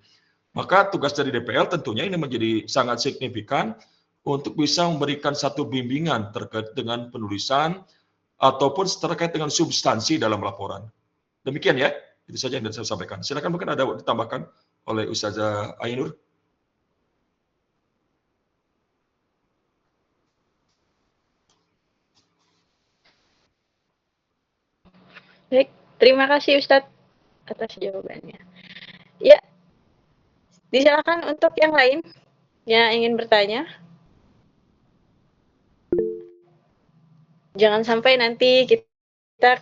Maka tugas dari DPL tentunya ini menjadi sangat signifikan untuk bisa memberikan satu bimbingan terkait dengan penulisan ataupun terkait dengan substansi dalam laporan. Demikian ya, itu saja yang saya sampaikan. Silakan, mungkin ada ditambahkan oleh Ustazah Ainur. Baik, terima kasih Ustadz atas jawabannya. Ya, disilakan untuk yang lain yang ingin bertanya. Jangan sampai nanti kita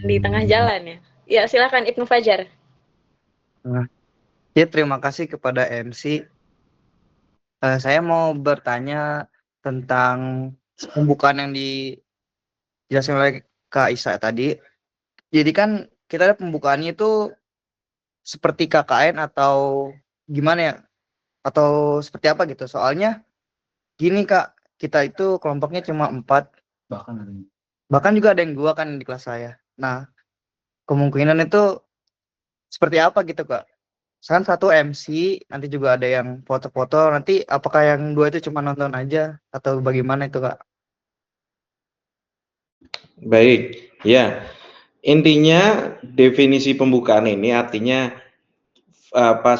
di tengah jalan ya. Ya, silakan Ibnu Fajar. Ya, terima kasih kepada MC. Saya mau bertanya tentang pembukaan yang dijelaskan oleh Kak Isa tadi. Jadi kan kita ada pembukaannya itu seperti KKN atau gimana ya? Atau seperti apa gitu. Soalnya gini Kak, kita itu kelompoknya cuma 4. Bahkan juga ada yang 2 kan di kelas saya. Nah, kemungkinan itu seperti apa gitu Kak? Kan satu MC, nanti juga ada yang foto-foto, nanti apakah yang 2 itu cuma nonton aja atau bagaimana itu Kak? Baik, ya. Intinya definisi pembukaan ini artinya apa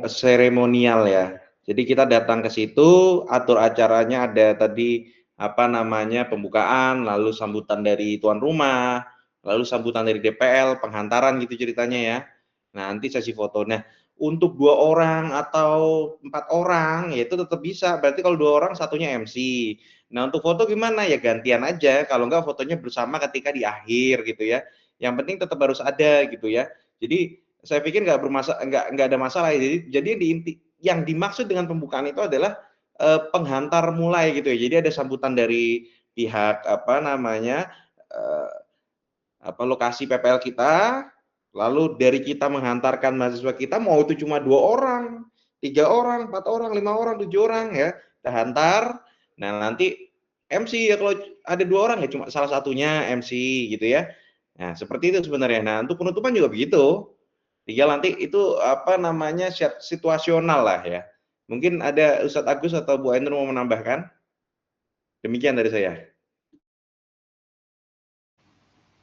seremonial ya. Jadi kita datang ke situ, atur acaranya ada tadi apa namanya pembukaan, lalu sambutan dari tuan rumah, lalu sambutan dari DPL, penghantaran gitu ceritanya ya. Nah, nanti sesi foto. Nah, untuk 2 orang atau 4 orang ya itu tetap bisa. Berarti kalau 2 orang satunya MC. Nah, untuk foto gimana? Ya gantian aja. Kalau enggak fotonya bersama ketika di akhir gitu ya. Yang penting tetap harus ada gitu ya. Jadi saya pikir nggak ada masalah. Jadi yang dimaksud dengan pembukaan itu adalah penghantar mulai gitu ya. Jadi ada sambutan dari pihak lokasi PPL kita, lalu dari kita menghantarkan mahasiswa kita, mau itu cuma 2 orang, 3 orang, 4 orang, 5 orang, 7 orang ya, kita hantar. Nah nanti MC ya, kalau ada 2 orang ya cuma salah satunya MC gitu ya. Nah seperti itu sebenarnya. Nah untuk penutupan juga begitu. Tinggal nanti itu situasional lah ya. Mungkin ada Ustadz Agus atau Bu Ainur mau menambahkan? Demikian dari saya.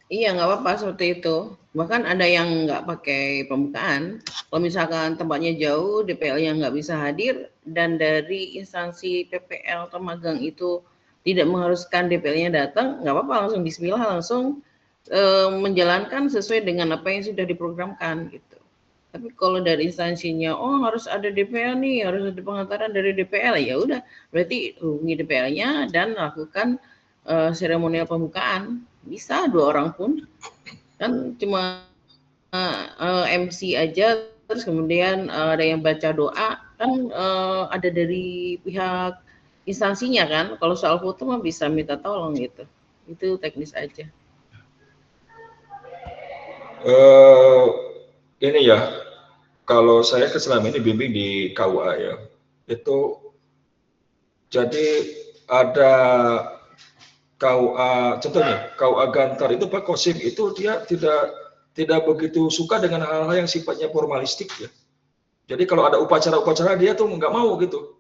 Iya, nggak apa-apa seperti itu. Bahkan ada yang nggak pakai pembukaan. Kalau misalkan tempatnya jauh, DPL-nya nggak bisa hadir, dan dari instansi PPL atau magang itu tidak mengharuskan DPL-nya datang, nggak apa-apa, langsung bismillah, langsung menjalankan sesuai dengan apa yang sudah diprogramkan gitu. Tapi kalau dari instansinya, oh harus ada DPL nih, harus ada pengantaran dari DPL, ya udah, berarti hubungi DPL-nya dan lakukan seremonial pembukaan. Bisa 2 orang pun, kan cuma MC aja, terus kemudian ada yang baca doa, kan ada dari pihak instansinya kan. Kalau soal foto mah bisa minta tolong gitu. Itu teknis aja. Ini ya, kalau saya selama ini bimbing di KUA ya, itu jadi ada KUA, contohnya KUA Gantar itu Pak Kosim itu dia tidak begitu suka dengan hal-hal yang sifatnya formalistik ya. Jadi kalau ada upacara-upacara dia tuh nggak mau gitu.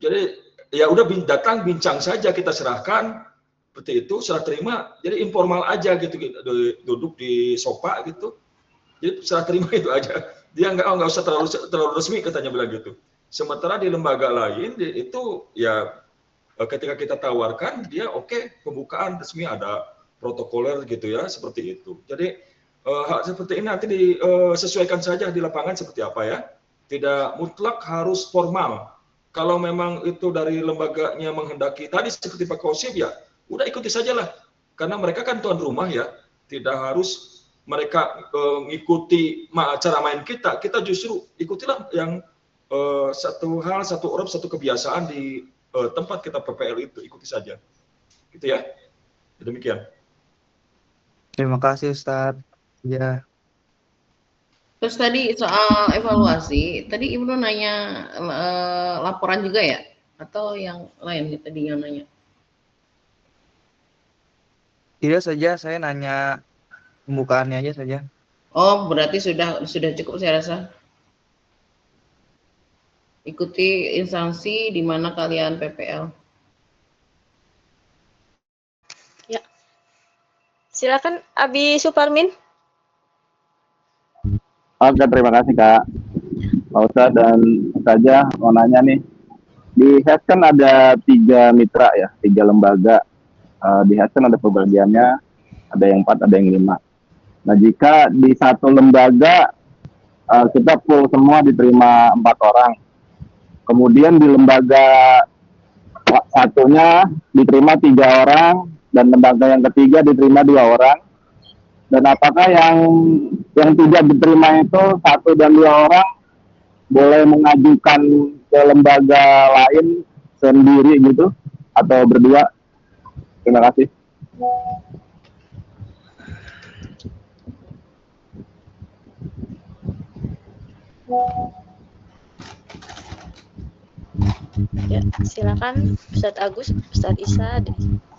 Jadi ya udah datang bincang saja, kita serahkan seperti itu, serah terima. Jadi informal aja gitu, duduk di sofa gitu. Jadi serah terima itu aja. Dia nggak usah terlalu resmi katanya bilang gitu. Sementara di lembaga lain itu ya ketika kita tawarkan dia oke, pembukaan resmi ada protokoler gitu ya, seperti itu. Jadi hal seperti ini nanti disesuaikan saja di lapangan seperti apa ya. Tidak mutlak harus formal. Kalau memang itu dari lembaganya menghendaki tadi seperti Pak Kosim ya, udah ikuti sajalah. Karena mereka kan tuan rumah ya, tidak harus mereka mengikuti cara main kita. Kita justru ikutilah yang satu hal, satu uruf, satu kebiasaan di tempat kita PPL itu, ikuti saja. Gitu ya. Demikian. Terima kasih Ustadz. Ya. Terus tadi soal evaluasi, tadi Ibnu nanya laporan juga ya? Atau yang lain tadi yang nanya? Tidak saja, saya nanya pembukaannya aja saja. Oh, berarti sudah cukup saya rasa. Ikuti instansi di mana kalian PPL. Ya. Silakan Abi Suparmin. Oke, terima kasih Kak. Pak Ustadz dan Ustazah mau nanya nih. Di HES kan ada 3 mitra ya, 3 lembaga. Di HES kan ada pembagiannya, ada yang 4, ada yang 5. Nah, jika di satu lembaga kita full semua diterima 4 orang. Kemudian di lembaga satunya diterima 3 orang, dan lembaga yang ketiga diterima 2 orang. Dan apakah yang tidak diterima itu 1 dan 2 orang boleh mengajukan ke lembaga lain sendiri gitu atau berdua? Terima kasih. Ya, silakan Ustadz Agus, Ustadz Isa,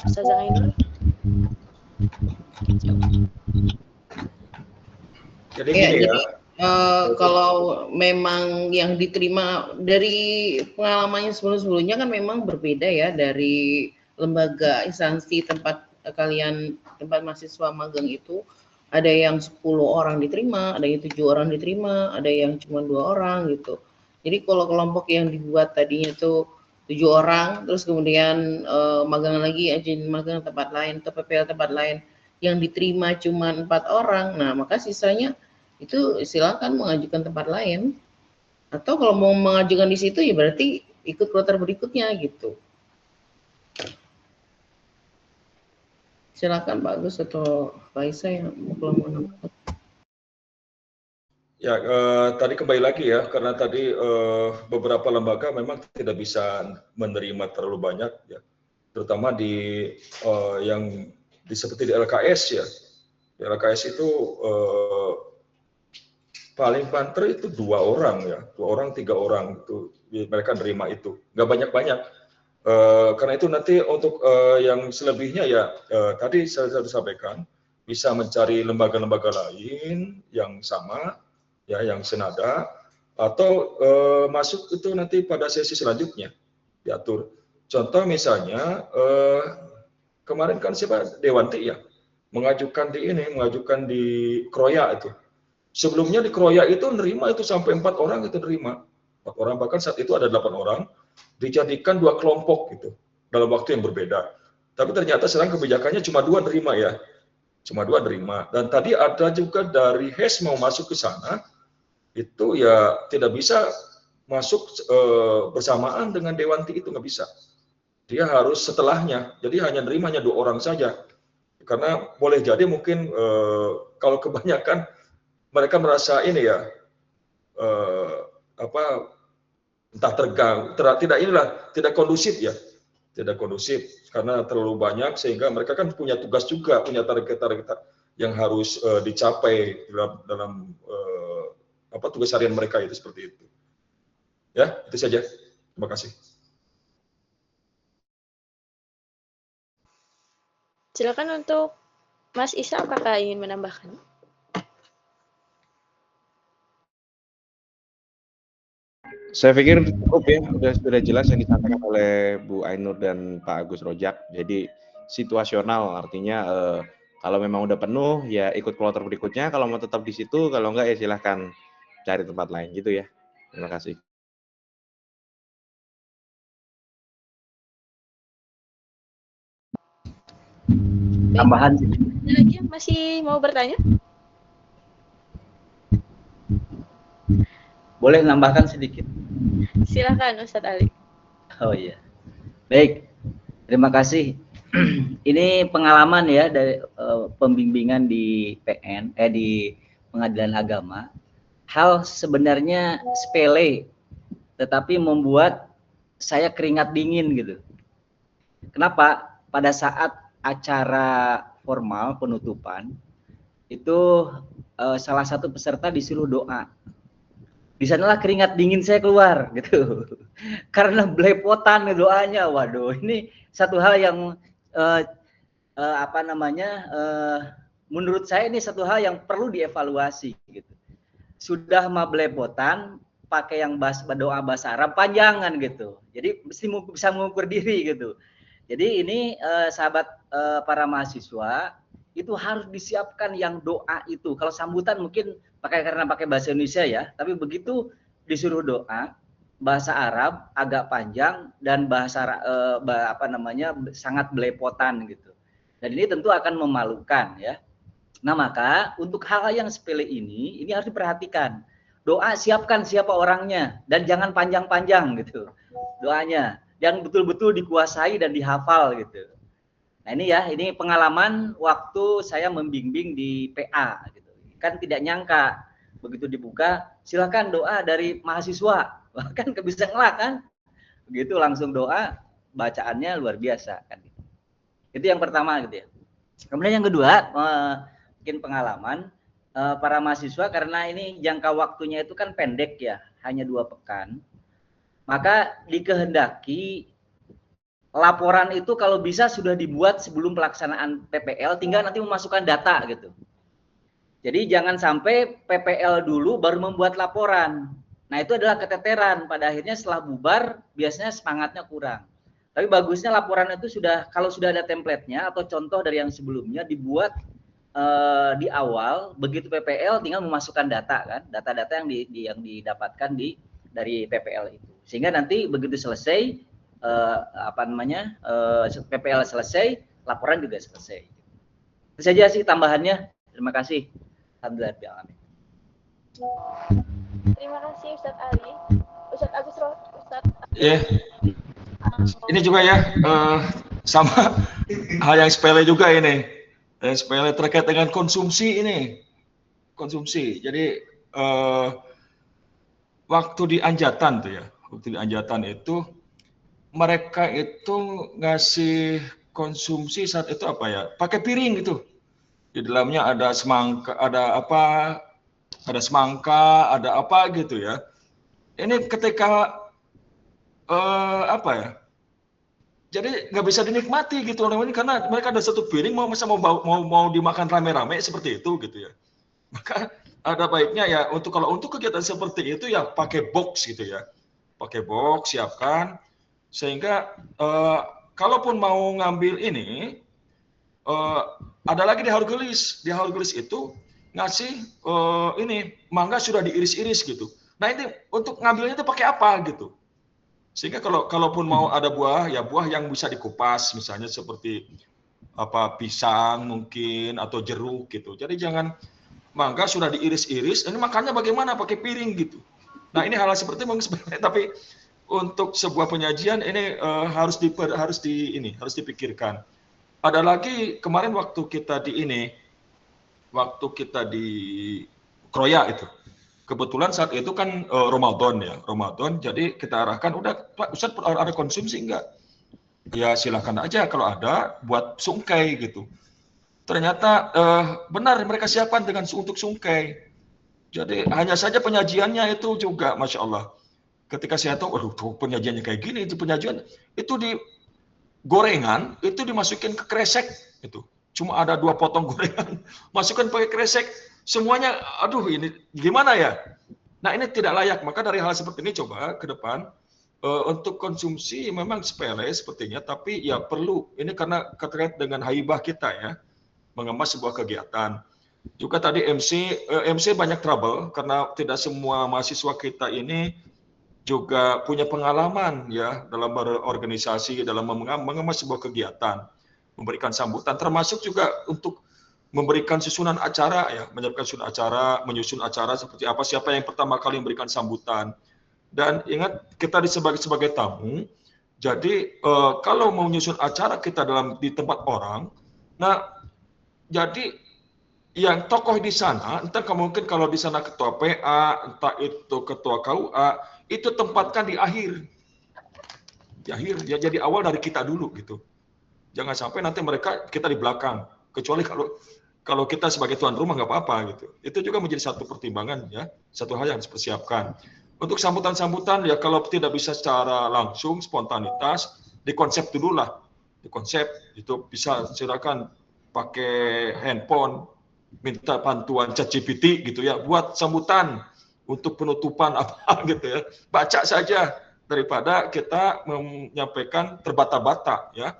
Ustazah Ainur. Jadi gini ya. Kalau memang yang diterima dari pengalamannya sebelumnya kan memang berbeda ya, dari lembaga instansi tempat kalian, tempat mahasiswa magang itu ada yang 10 orang diterima, ada yang 7 orang diterima, ada yang cuma 2 orang gitu. Jadi kalau kelompok yang dibuat tadinya itu 7 orang, terus kemudian magang lagi, izin magang tempat lain, atau PPL tempat lain, yang diterima cuma 4 orang, nah maka sisanya itu silakan mengajukan tempat lain. Atau kalau mau mengajukan di situ ya berarti ikut kloter berikutnya gitu. Silakan Pak Agus atau Pak Isa yang mau menambahkan. Ya, tadi kembali lagi ya, karena tadi beberapa lembaga memang tidak bisa menerima terlalu banyak ya, terutama di yang seperti di LKS ya. Di LKS itu paling banter itu 2 orang ya, 2 orang 3 orang itu mereka nerima itu, nggak banyak-banyak. Karena itu nanti untuk yang selebihnya ya tadi saya sampaikan bisa mencari lembaga-lembaga lain yang sama ya, yang senada, atau masuk itu nanti pada sesi selanjutnya diatur. Contoh misalnya kemarin kan siapa Dewanti ya mengajukan di Kroya itu. Sebelumnya di Kroya itu nerima itu sampai 4 orang itu nerima. 4 orang, bahkan saat itu ada 8 orang dijadikan 2 kelompok gitu dalam waktu yang berbeda. Tapi ternyata sekarang kebijakannya cuma 2 nerima ya. Cuma 2 nerima. Dan tadi ada juga dari HES mau masuk ke sana, itu ya tidak bisa masuk bersamaan dengan Dewanti, itu nggak bisa. Dia harus setelahnya. Jadi hanya nerimanya 2 orang saja. Karena boleh jadi mungkin kalau kebanyakan mereka merasa ini ya entah tidak kondusif ya, tidak kondusif karena terlalu banyak, sehingga mereka kan punya tugas juga, punya target-target yang harus dicapai dalam tugas harian mereka itu, seperti itu. Ya, itu saja. Terima kasih. Silakan untuk Mas Isa, apakah ingin menambahkan? Saya pikir cukup ya, sudah jelas yang disampaikan oleh Bu Ainur dan Pak Agus Rojak. Jadi situasional, artinya kalau memang udah penuh ya ikut kloter berikutnya, kalau mau tetap di situ, kalau enggak ya silahkan cari tempat lain gitu ya. Terima kasih. Tambahan sih. Ada lagi yang masih mau bertanya? Boleh nambahkan sedikit? Silakan Ustadz Ali. Oh iya. Baik. Terima kasih. Ini pengalaman ya dari pembimbingan di PN di Pengadilan Agama. Hal sebenarnya sepele tetapi membuat saya keringat dingin gitu. Kenapa? Pada saat acara formal penutupan itu salah satu peserta disuruh doa. Di sanalah keringat dingin saya keluar gitu. Karena belepotan doanya. Waduh, ini satu hal yang menurut saya ini satu hal yang perlu dievaluasi gitu. Sudah mah belepotan pakai yang doa bahasa Arab panjangan gitu. Jadi mesti bisa mengukur diri gitu. Jadi ini sahabat para mahasiswa itu harus disiapkan yang doa itu. Kalau sambutan mungkin karena pakai bahasa Indonesia ya, tapi begitu disuruh doa bahasa Arab agak panjang dan bahasa sangat belepotan gitu. Dan ini tentu akan memalukan ya. Nah, maka untuk hal-hal yang sepele ini harus diperhatikan. Doa siapkan siapa orangnya dan jangan panjang-panjang gitu. Doanya yang betul-betul dikuasai dan dihafal gitu. Nah, ini pengalaman waktu saya membimbing di PA gitu. Kan tidak nyangka begitu dibuka, silakan doa dari mahasiswa. Kan bisa ngelak kan? Begitu langsung doa, bacaannya luar biasa kan. Itu yang pertama gitu ya. Kemudian yang kedua, mungkin pengalaman para mahasiswa karena ini jangka waktunya itu kan pendek ya, hanya 2 pekan. Maka dikehendaki laporan itu kalau bisa sudah dibuat sebelum pelaksanaan PPL, tinggal nanti memasukkan data gitu. Jadi jangan sampai PPL dulu baru membuat laporan. Nah, itu adalah keteteran. Pada akhirnya setelah bubar biasanya semangatnya kurang. Tapi bagusnya laporan itu kalau sudah ada template-nya atau contoh dari yang sebelumnya dibuat di awal, begitu PPL tinggal memasukkan data kan, data-data yang didapatkan dari PPL itu. Sehingga nanti begitu selesai PPL selesai, laporan juga selesai. Itu saja sih tambahannya. Terima kasih. Alhamdulillah. Terima kasih Ustadz Ali. Ustadz Agus Ini juga ya sama hal yang sepele juga ini. Yang sepele terkait dengan konsumsi ini. Konsumsi. Jadi waktu di Anjatan tuh ya. Waktu di Anjatan itu mereka itu ngasih konsumsi saat itu apa ya? Pakai piring gitu. Di dalamnya ada semangka, ada apa? Ada semangka, ada apa gitu ya. Ini ketika apa ya? Jadi nggak bisa dinikmati gitu orang ini karena mereka ada satu piring mau dimakan rame-rame seperti itu gitu ya. Maka ada baiknya ya kalau untuk kegiatan seperti itu ya pakai box gitu ya. Pakai box, siapkan sehingga kalaupun mau ngambil ini ada lagi di Hargelis. Di Hargelis itu ngasih ini mangga sudah diiris-iris gitu. Nah ini untuk ngambilnya itu pakai apa gitu. Sehingga kalaupun mau ada buah, ya buah yang bisa dikupas, misalnya seperti apa pisang mungkin atau jeruk gitu. Jadi jangan mangga sudah diiris-iris, ini makannya bagaimana pakai piring gitu. Nah ini hal seperti mungkin sebenarnya, tapi untuk sebuah penyajian ini harus dipikirkan. Ada lagi kemarin waktu kita di Kroya itu. Kebetulan saat itu kan Ramadan ya, Ramadan. Jadi kita arahkan, udah Pak Ustadz ada konsumsi enggak? Ya silakan aja kalau ada buat sungkai gitu. Ternyata benar mereka siapkan untuk sungkai. Jadi hanya saja penyajiannya itu juga, masya Allah. Ketika saya tahu, aduh penyajiannya kayak gini, itu penyajian itu di gorengan itu dimasukin ke kresek itu. Cuma ada 2 potong gorengan, masukkan pakai kresek. Semuanya, aduh ini gimana ya? Nah ini tidak layak, maka dari hal seperti ini coba ke depan untuk konsumsi memang sepele sepertinya, tapi ya perlu, ini karena terkait dengan haibah kita ya, mengemas sebuah kegiatan. Juga tadi MC banyak trouble, karena tidak semua mahasiswa kita ini juga punya pengalaman ya dalam berorganisasi, dalam mengemas sebuah kegiatan, memberikan sambutan, termasuk juga untuk memberikan susunan acara ya, menyiapkan susunan acara, menyusun acara seperti apa, siapa yang pertama kali memberikan sambutan. Dan ingat kita sebagai tamu, jadi kalau mau menyusun acara kita di tempat orang, nah jadi yang tokoh di sana, entah mungkin kalau di sana ketua PA, entah itu ketua KUA, itu tempatkan di akhir. Di akhir, ya jadi awal dari kita dulu gitu. Jangan sampai nanti kita di belakang, kecuali kalau kita sebagai tuan rumah nggak apa-apa gitu. Itu juga menjadi satu pertimbangan ya, satu hal yang harus dipersiapkan. Untuk sambutan-sambutan ya kalau tidak bisa secara langsung spontanitas, dikonsep dulu lah. Dikonsep itu bisa silakan pakai handphone, minta bantuan ChatGPT gitu ya, buat sambutan untuk penutupan apa gitu ya. Baca saja daripada kita menyampaikan terbata-bata ya,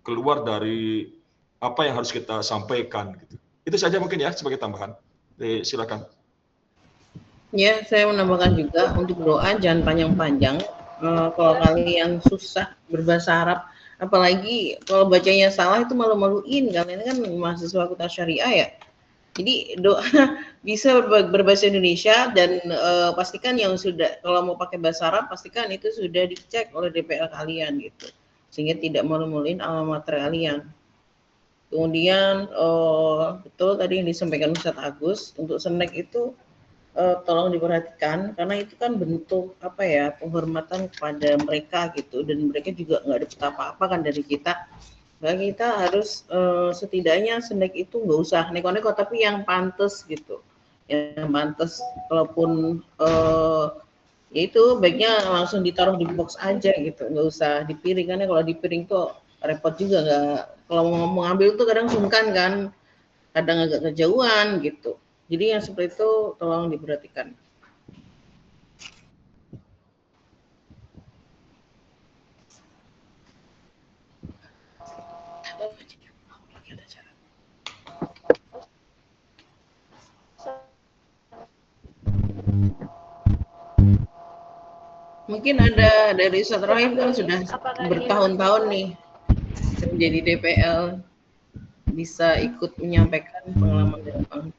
keluar dari apa yang harus kita sampaikan gitu. Itu saja mungkin ya sebagai tambahan. Silakan. Ya, saya menambahkan juga untuk doa jangan panjang-panjang. Kalau kalian susah berbahasa Arab, apalagi kalau bacanya salah itu malu-maluin. Kalian kan mahasiswa Fakultas Syariah ya. Jadi doa bisa berbahasa Indonesia dan pastikan yang sudah, kalau mau pakai bahasa Arab pastikan itu sudah dicek oleh DPL kalian gitu, sehingga tidak malu-maluin alma mater kalian. Kemudian betul tadi yang disampaikan Ustadz Agus, untuk snack itu tolong diperhatikan karena itu kan bentuk apa ya, penghormatan kepada mereka gitu, dan mereka juga nggak dapat apa-apa kan dari kita. Nah, kita harus setidaknya snack itu nggak usah neko-neko, tapi yang pantas gitu, yang pantas. Kalaupun ya itu baiknya langsung ditaruh di box aja gitu, nggak usah di piring, karena kalau di piring tuh repot juga, nggak, kalau mau ngambil tuh kadang sungkan kan, kadang agak kejauhan gitu. Jadi yang seperti itu tolong diperhatikan. Mungkin ada dari Ustadz Rahim kan sudah bertahun-tahun nih menjadi DPL, bisa ikut menyampaikan pengalaman dari Bang.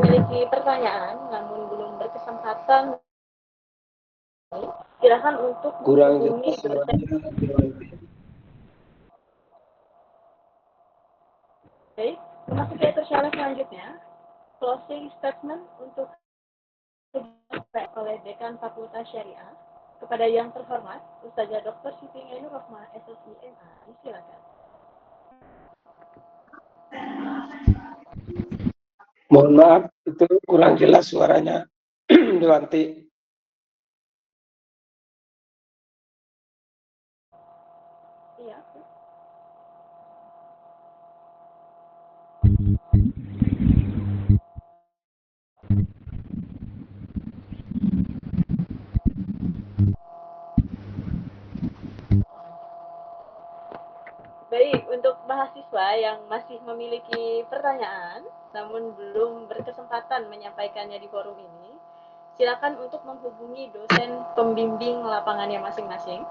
memiliki pertanyaan namun belum berkesempatan, silakan untuk menghubungi dosen. Baik, memasuki acara selanjutnya, closing statement untuk oleh Dekan Fakultas Syariah. Kepada yang terhormat, Ustazah Dr. Siti Ainur Rohmah, SSI MA, disilakan. Mohon maaf, itu kurang jelas suaranya, Dewanti. Iya. Baik, untuk mahasiswa yang masih memiliki pertanyaan namun belum berkesempatan menyampaikannya di forum ini, silakan untuk menghubungi dosen pembimbing lapangannya masing-masing.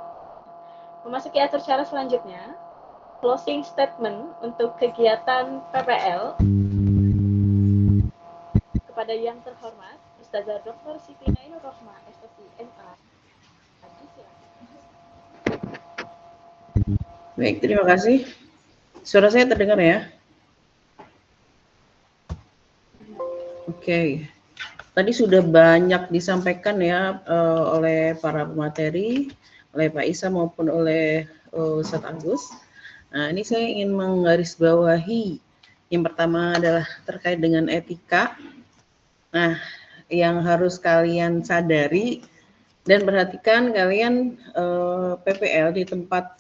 Memasuki acara selanjutnya, closing statement untuk kegiatan PPL. Kepada yang terhormat, Ustazah Dr. Siti Ainur Rohmah, SSI MA. Baik, terima kasih. Suara saya terdengar ya? Oke. Tadi sudah banyak disampaikan ya oleh para pemateri, oleh Pak Isa maupun oleh Ustadz Agus. Nah, ini saya ingin menggarisbawahi. Yang pertama adalah terkait dengan etika. Nah, yang harus kalian sadari dan perhatikan kalian PPL di tempat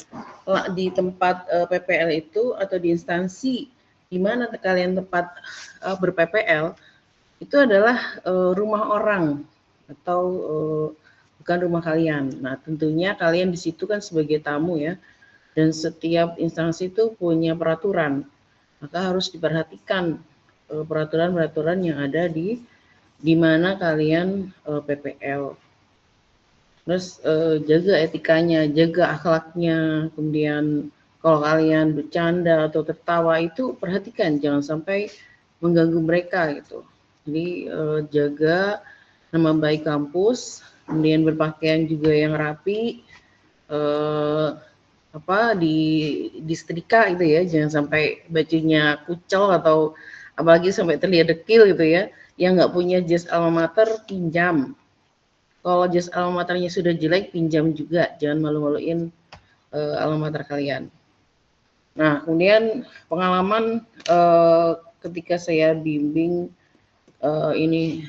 PPL itu atau di instansi di mana kalian tempat ber-PPL itu adalah rumah orang atau bukan rumah kalian. Nah, tentunya kalian di situ kan sebagai tamu ya, dan setiap instansi itu punya peraturan, maka harus diperhatikan peraturan-peraturan yang ada di mana kalian PPL. Terus jaga etikanya, jaga akhlaknya, kemudian kalau kalian bercanda atau tertawa itu perhatikan, jangan sampai mengganggu mereka gitu. Jadi jaga nama baik kampus, kemudian berpakaian juga yang rapi, disetrika gitu ya, jangan sampai bajunya kucel atau apalagi sampai terlihat dekil gitu ya. Yang nggak punya jas alma mater pinjam. Kalau jas alma maternya sudah jelek pinjam juga, jangan malu-maluin alma mater kalian. Nah, kemudian pengalaman ketika saya bimbing ini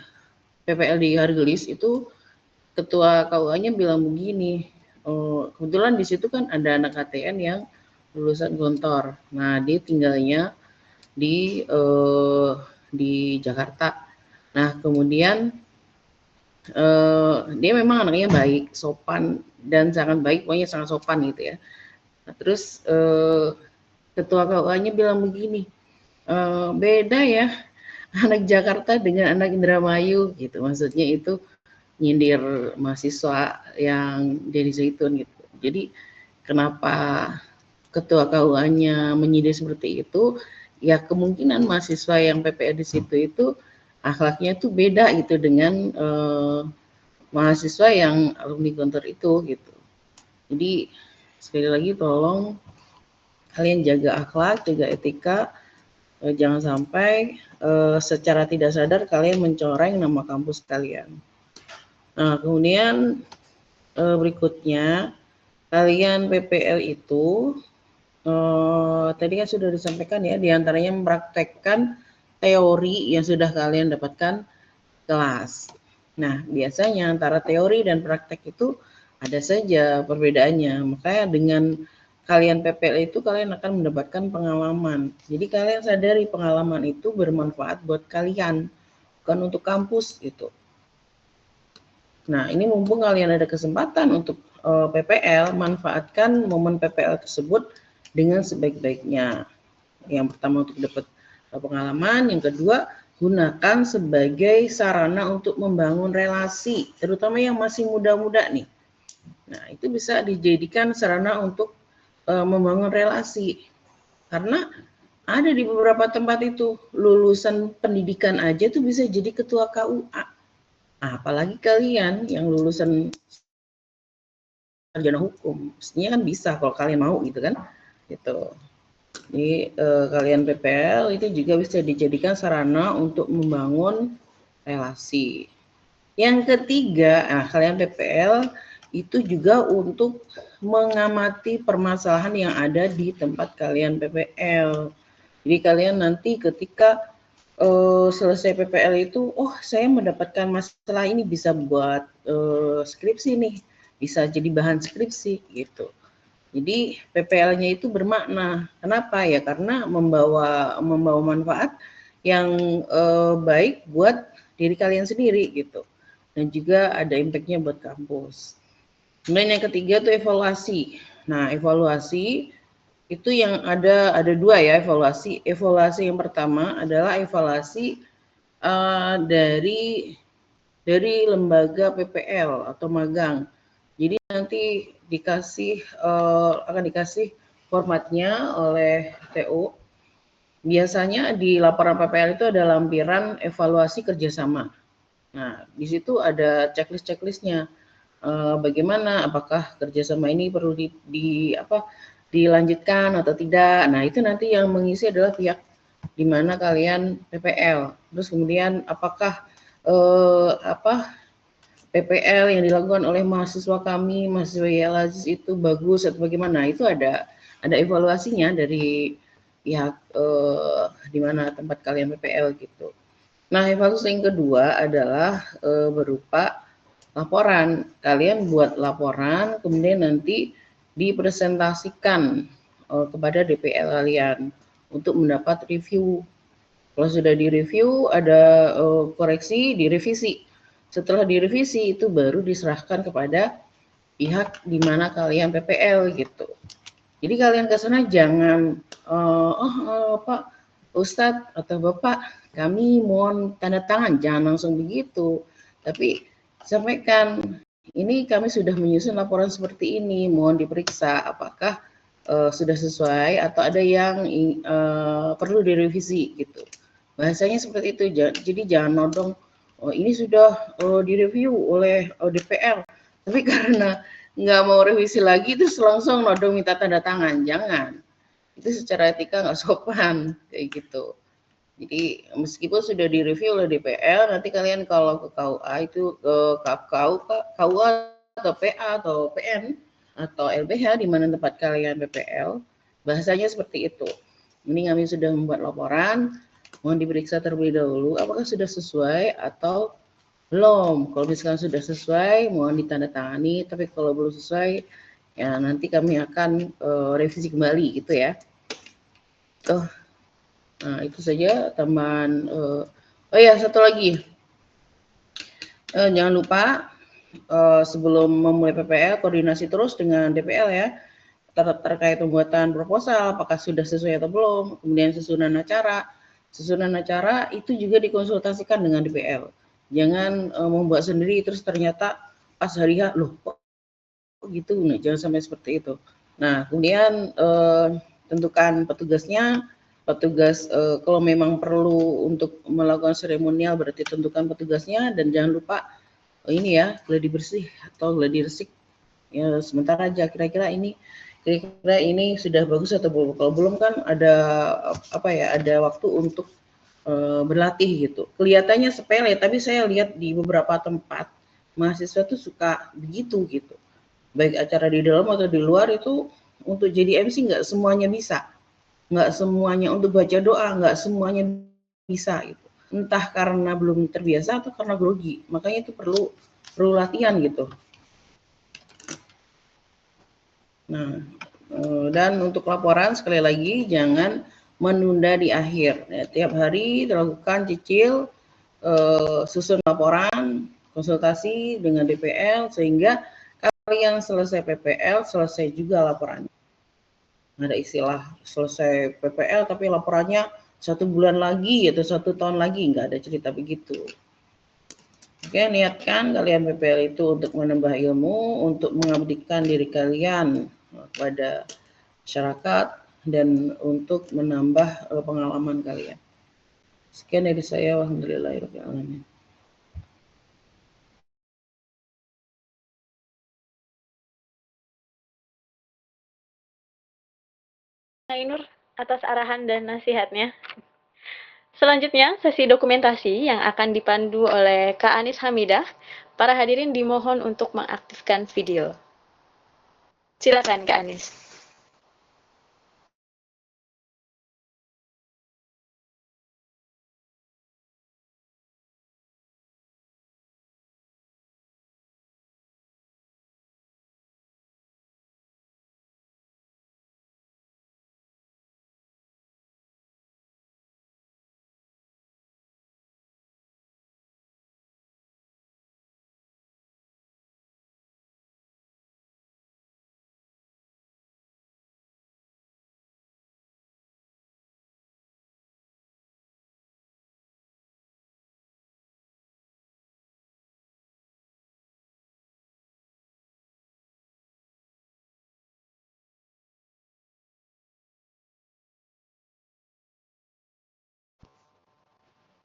PPL di Hargelis itu ketua KUA-nya bilang begini, kebetulan di situ kan ada anak KTN yang lulusan Gontor. Nah, dia tinggalnya di Jakarta. Nah, kemudian dia memang anaknya baik, sopan dan sangat baik, pokoknya sangat sopan gitu ya. Nah, terus ketua KUA-nya bilang begini, beda ya anak Jakarta dengan anak Indramayu gitu, maksudnya itu nyindir mahasiswa yang dari Zaitun gitu. Jadi kenapa ketua KUA-nya menyindir seperti itu? Ya kemungkinan mahasiswa yang PPL di situ itu akhlaknya tuh beda gitu dengan mahasiswa yang alumni Gontor itu gitu. Jadi sekali lagi tolong kalian jaga akhlak, jaga etika, jangan sampai secara tidak sadar kalian mencoreng nama kampus kalian. Nah, kemudian berikutnya kalian PPL itu tadi kan sudah disampaikan ya, diantaranya mempraktekkan teori yang sudah kalian dapatkan kelas. Nah, biasanya antara teori dan praktek itu ada saja perbedaannya. Makanya dengan kalian PPL itu kalian akan mendapatkan pengalaman. Jadi kalian sadari pengalaman itu bermanfaat buat kalian, bukan untuk kampus gitu. Nah, ini mumpung kalian ada kesempatan untuk PPL, manfaatkan momen PPL tersebut dengan sebaik-baiknya. Yang pertama untuk dapat pengalaman, yang kedua gunakan sebagai sarana untuk membangun relasi, terutama yang masih muda-muda nih. Nah, itu bisa dijadikan sarana untuk membangun relasi. Karena Ada di beberapa tempat itu, lulusan pendidikan aja tuh bisa jadi ketua KUA. Apalagi kalian yang lulusan sarjana hukum, mestinya kan bisa kalau kalian mau gitu kan. Gitu. Jadi kalian PPL itu juga bisa dijadikan sarana untuk membangun relasi. Yang ketiga, kalian PPL itu juga untuk mengamati permasalahan yang ada di tempat kalian PPL. Jadi kalian nanti ketika selesai PPL itu, oh saya mendapatkan masalah ini bisa buat skripsi nih, bisa jadi bahan skripsi gitu. Jadi PPL-nya itu bermakna. Kenapa ya? Karena membawa manfaat yang baik buat diri kalian sendiri gitu. Dan juga ada impact-nya buat kampus. Kemudian yang ketiga itu evaluasi. Nah, evaluasi itu yang ada dua ya evaluasi. Evaluasi yang pertama adalah evaluasi dari lembaga PPL atau magang. Jadi nanti akan dikasih formatnya oleh TO. Biasanya di laporan PPL itu ada lampiran evaluasi kerjasama. Nah, di situ ada checklist-checklistnya. Bagaimana, apakah kerjasama ini perlu dilanjutkan atau tidak. Nah, itu nanti yang mengisi adalah pihak di mana kalian PPL. Terus kemudian apakah PPL yang dilakukan oleh mahasiswa kami, mahasiswa YL Aziz itu bagus atau bagaimana? Itu ada evaluasinya dari pihak di mana tempat kalian PPL gitu. Nah, evaluasi yang kedua adalah berupa laporan. Kalian buat laporan, kemudian nanti dipresentasikan kepada DPL kalian untuk mendapat review. Kalau sudah direview, ada koreksi, direvisi. Setelah direvisi itu baru diserahkan kepada pihak di mana kalian PPL gitu. Jadi kalian ke sana jangan Pak Ustadz atau Bapak kami mohon tanda tangan, jangan langsung begitu. Tapi sampaikan ini kami sudah menyusun laporan seperti ini, mohon diperiksa apakah sudah sesuai atau ada yang perlu direvisi gitu. Bahasanya seperti itu. Jadi jangan nodong oh ini sudah direview oleh DPR, tapi karena nggak mau revisi lagi terus langsung nodong minta tanda tangan, jangan. Itu secara etika nggak sopan kayak gitu. Jadi meskipun sudah direview oleh DPR, nanti kalian kalau ke KUA itu ke KUA atau PA atau PN atau LBH di mana tempat kalian PPL, bahasanya seperti itu. Ini kami sudah membuat laporan, mohon diperiksa terlebih dahulu apakah sudah sesuai atau belum. Kalau misalkan sudah sesuai, mohon ditandatangani. Tapi kalau belum sesuai, ya nanti kami akan revisi kembali gitu ya. Nah itu saja tambahan. Oh ya satu lagi, jangan lupa sebelum memulai PPL koordinasi terus dengan DPL ya terkait pembuatan proposal, apakah sudah sesuai atau belum. Kemudian susunan acara itu juga dikonsultasikan dengan DPL. Jangan membuat sendiri terus ternyata pas hari H loh kok gitu. Nah, jangan sampai seperti itu. Nah kemudian tentukan petugasnya. Petugas kalau memang perlu untuk melakukan seremonial berarti tentukan petugasnya dan jangan lupa ini ya gladi bersih atau gladi resik ya sementara aja kira-kira ini sudah bagus atau belum. Kalau belum kan ada ada waktu untuk berlatih gitu. Kelihatannya sepele tapi saya lihat di beberapa tempat mahasiswa tuh suka begitu gitu. Baik acara di dalam atau di luar itu untuk jadi MC nggak semuanya bisa. Nggak semuanya untuk baca doa, nggak semuanya bisa gitu. Entah karena belum terbiasa atau karena grogi. Makanya itu perlu latihan gitu. Nah, dan untuk laporan sekali lagi jangan menunda di akhir. Ya, tiap hari dilakukan cicil, susun laporan, konsultasi dengan DPL sehingga kalian selesai PPL, selesai juga laporannya. Ada istilah selesai PPL tapi laporannya 1 bulan lagi atau 1 tahun lagi, nggak ada cerita begitu. Oke, niatkan kalian PPL itu untuk menambah ilmu, untuk mengabdikan diri kalian kepada masyarakat dan untuk menambah pengalaman kalian. Sekian dari saya, walhamdulillahirabbil alamin. Ainur atas arahan dan nasihatnya. Selanjutnya, sesi dokumentasi yang akan dipandu oleh Kak Anis Hamidah. Para hadirin dimohon untuk mengaktifkan video. Silakan Kak Anis.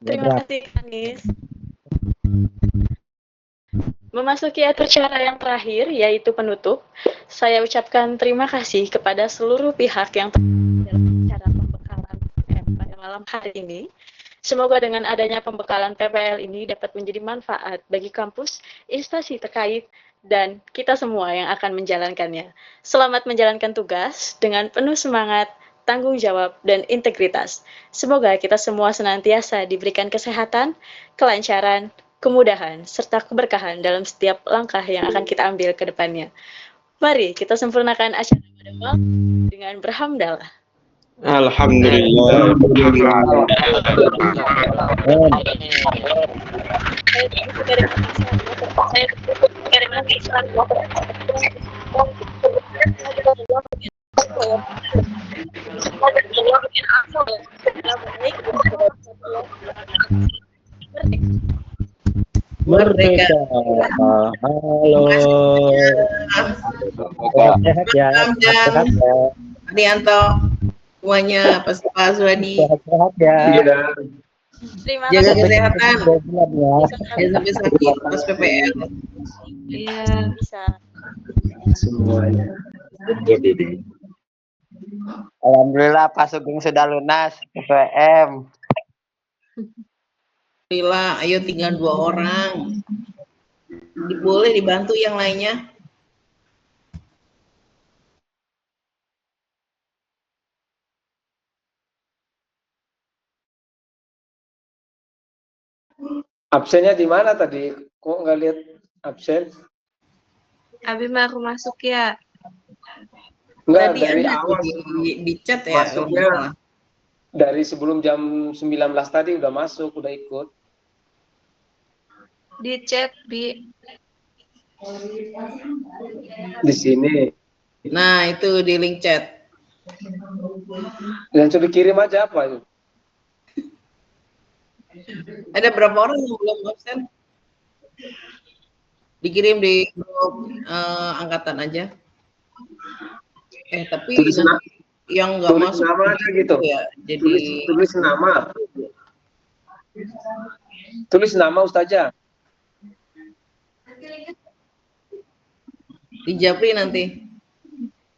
Terima kasih Kak Anis. Memasuki acara yang terakhir, yaitu penutup, saya ucapkan terima kasih kepada seluruh pihak yang dalam acara pembekalan pada malam hari ini. Semoga dengan adanya pembekalan PPL ini dapat menjadi manfaat bagi kampus, instansi terkait, dan kita semua yang akan menjalankannya. Selamat menjalankan tugas dengan penuh semangat, tanggung jawab, dan integritas. Semoga kita semua senantiasa diberikan kesehatan, kelancaran, kemudahan, serta keberkahan dalam setiap langkah yang akan kita ambil ke depannya. Mari kita sempurnakan acara pada malam dengan berhamdalah. Alhamdulillah. Merdeka. Halo. Sehat ya. Sehat ya. Adianto, semuanya Pak Azwadi. Sehat ya. Terima Jaga kasih. kesehatan. Ya. Jangan sampai sakit pas PPL. Iya, bisa. Semuanya. Alhamdulillah Pak Sugeng sudah lunas PPM. Alhamdulillah, ayo tinggal 2 orang. Boleh dibantu yang lainnya? Absennya di mana tadi? Kok nggak lihat absen? Abi baru masuk ya. Enggak, Tadi dari ada awal di chat ya. masuknya. Dari sebelum jam 19 tadi udah masuk, udah ikut. Di chat Bi. Di sini. Nah, itu di link chat. Dan sudah dikirim aja apa itu? Ada berapa orang yang belum absen? Dikirim di grup angkatan aja. Tapi Tulis yang nggak tulis masuk nama aja gitu. ya, jadi Tulis nama. Tulis nama Ustazah. di Japri nanti.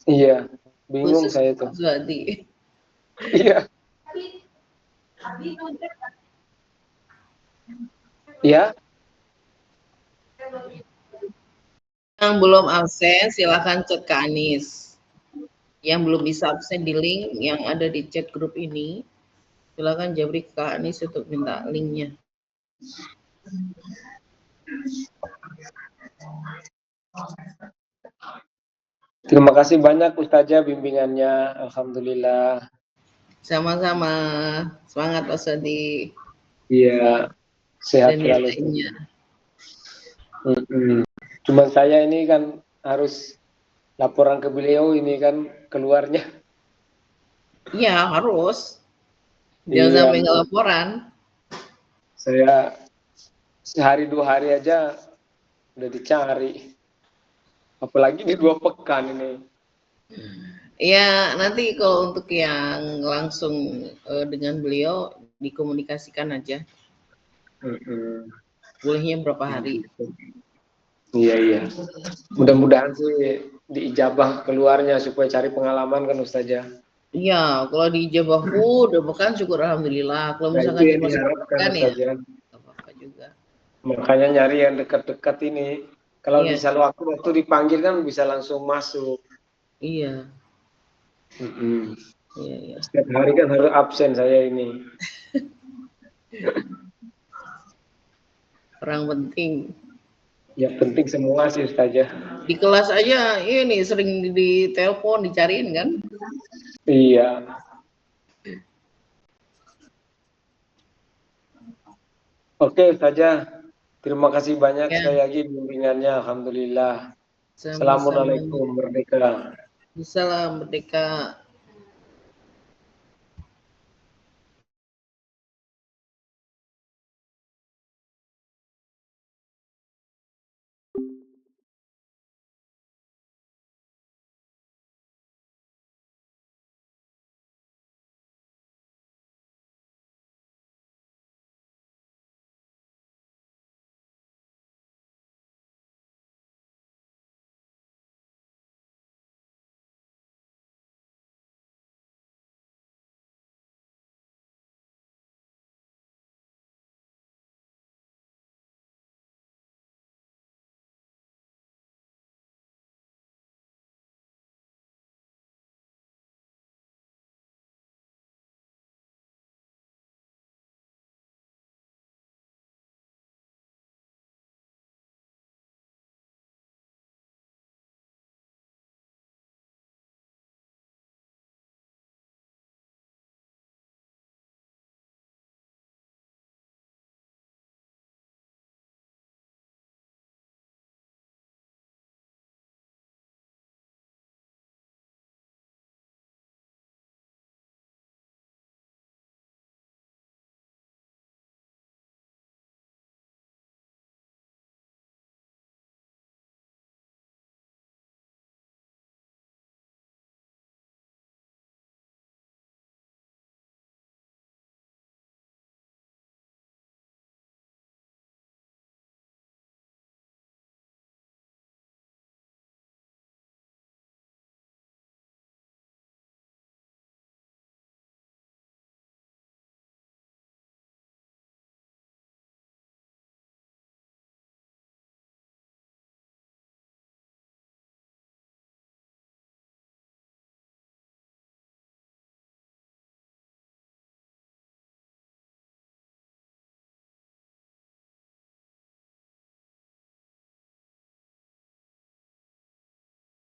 Iya, bingung Khusus saya tuh. Azwadi. Iya. Ya. Yang belum absen silahkan chat ke Anis. Yang belum bisa absen di link yang ada di chat grup ini, silahkan Japri ke Anis untuk minta linknya. Terima kasih banyak Ustazah bimbingannya, alhamdulillah. Sama-sama, semangat Pak Sadi. Iya, sehat Dan selalu. lainnya. Cuman saya ini kan harus laporan ke beliau ini kan keluarnya. Iya, harus. Jangan Iya. sampai nggak laporan. Saya sehari 2 hari aja udah dicari. Apalagi di 2 pekan ini. Ya, nanti kalau untuk yang langsung dengan beliau dikomunikasikan aja. Bolehnya berapa hari? Iya. Mudah-mudahan sih diijabah keluarnya supaya cari pengalaman kan Ustazah. Iya, kalau diijabahku udah bukan syukur alhamdulillah. Kalau Nah itu misalkan yang cuma diharapkan kan ya Ustazah. nggak apa-apa juga. Makanya nyari yang dekat-dekat ini. Kalau Iya. bisa waktu dipanggil kan bisa langsung masuk. Iya. Iya. Setiap hari kan harus absen saya ini. Orang penting. Ya penting semua sih Ustazah. Di kelas aja ini sering ditelepon, dicariin kan? Iya. Oke Ustazah. Terima kasih banyak sekali lagi bimbingannya. Alhamdulillah. Sama-sama. Assalamualaikum merdeka. Salam merdeka.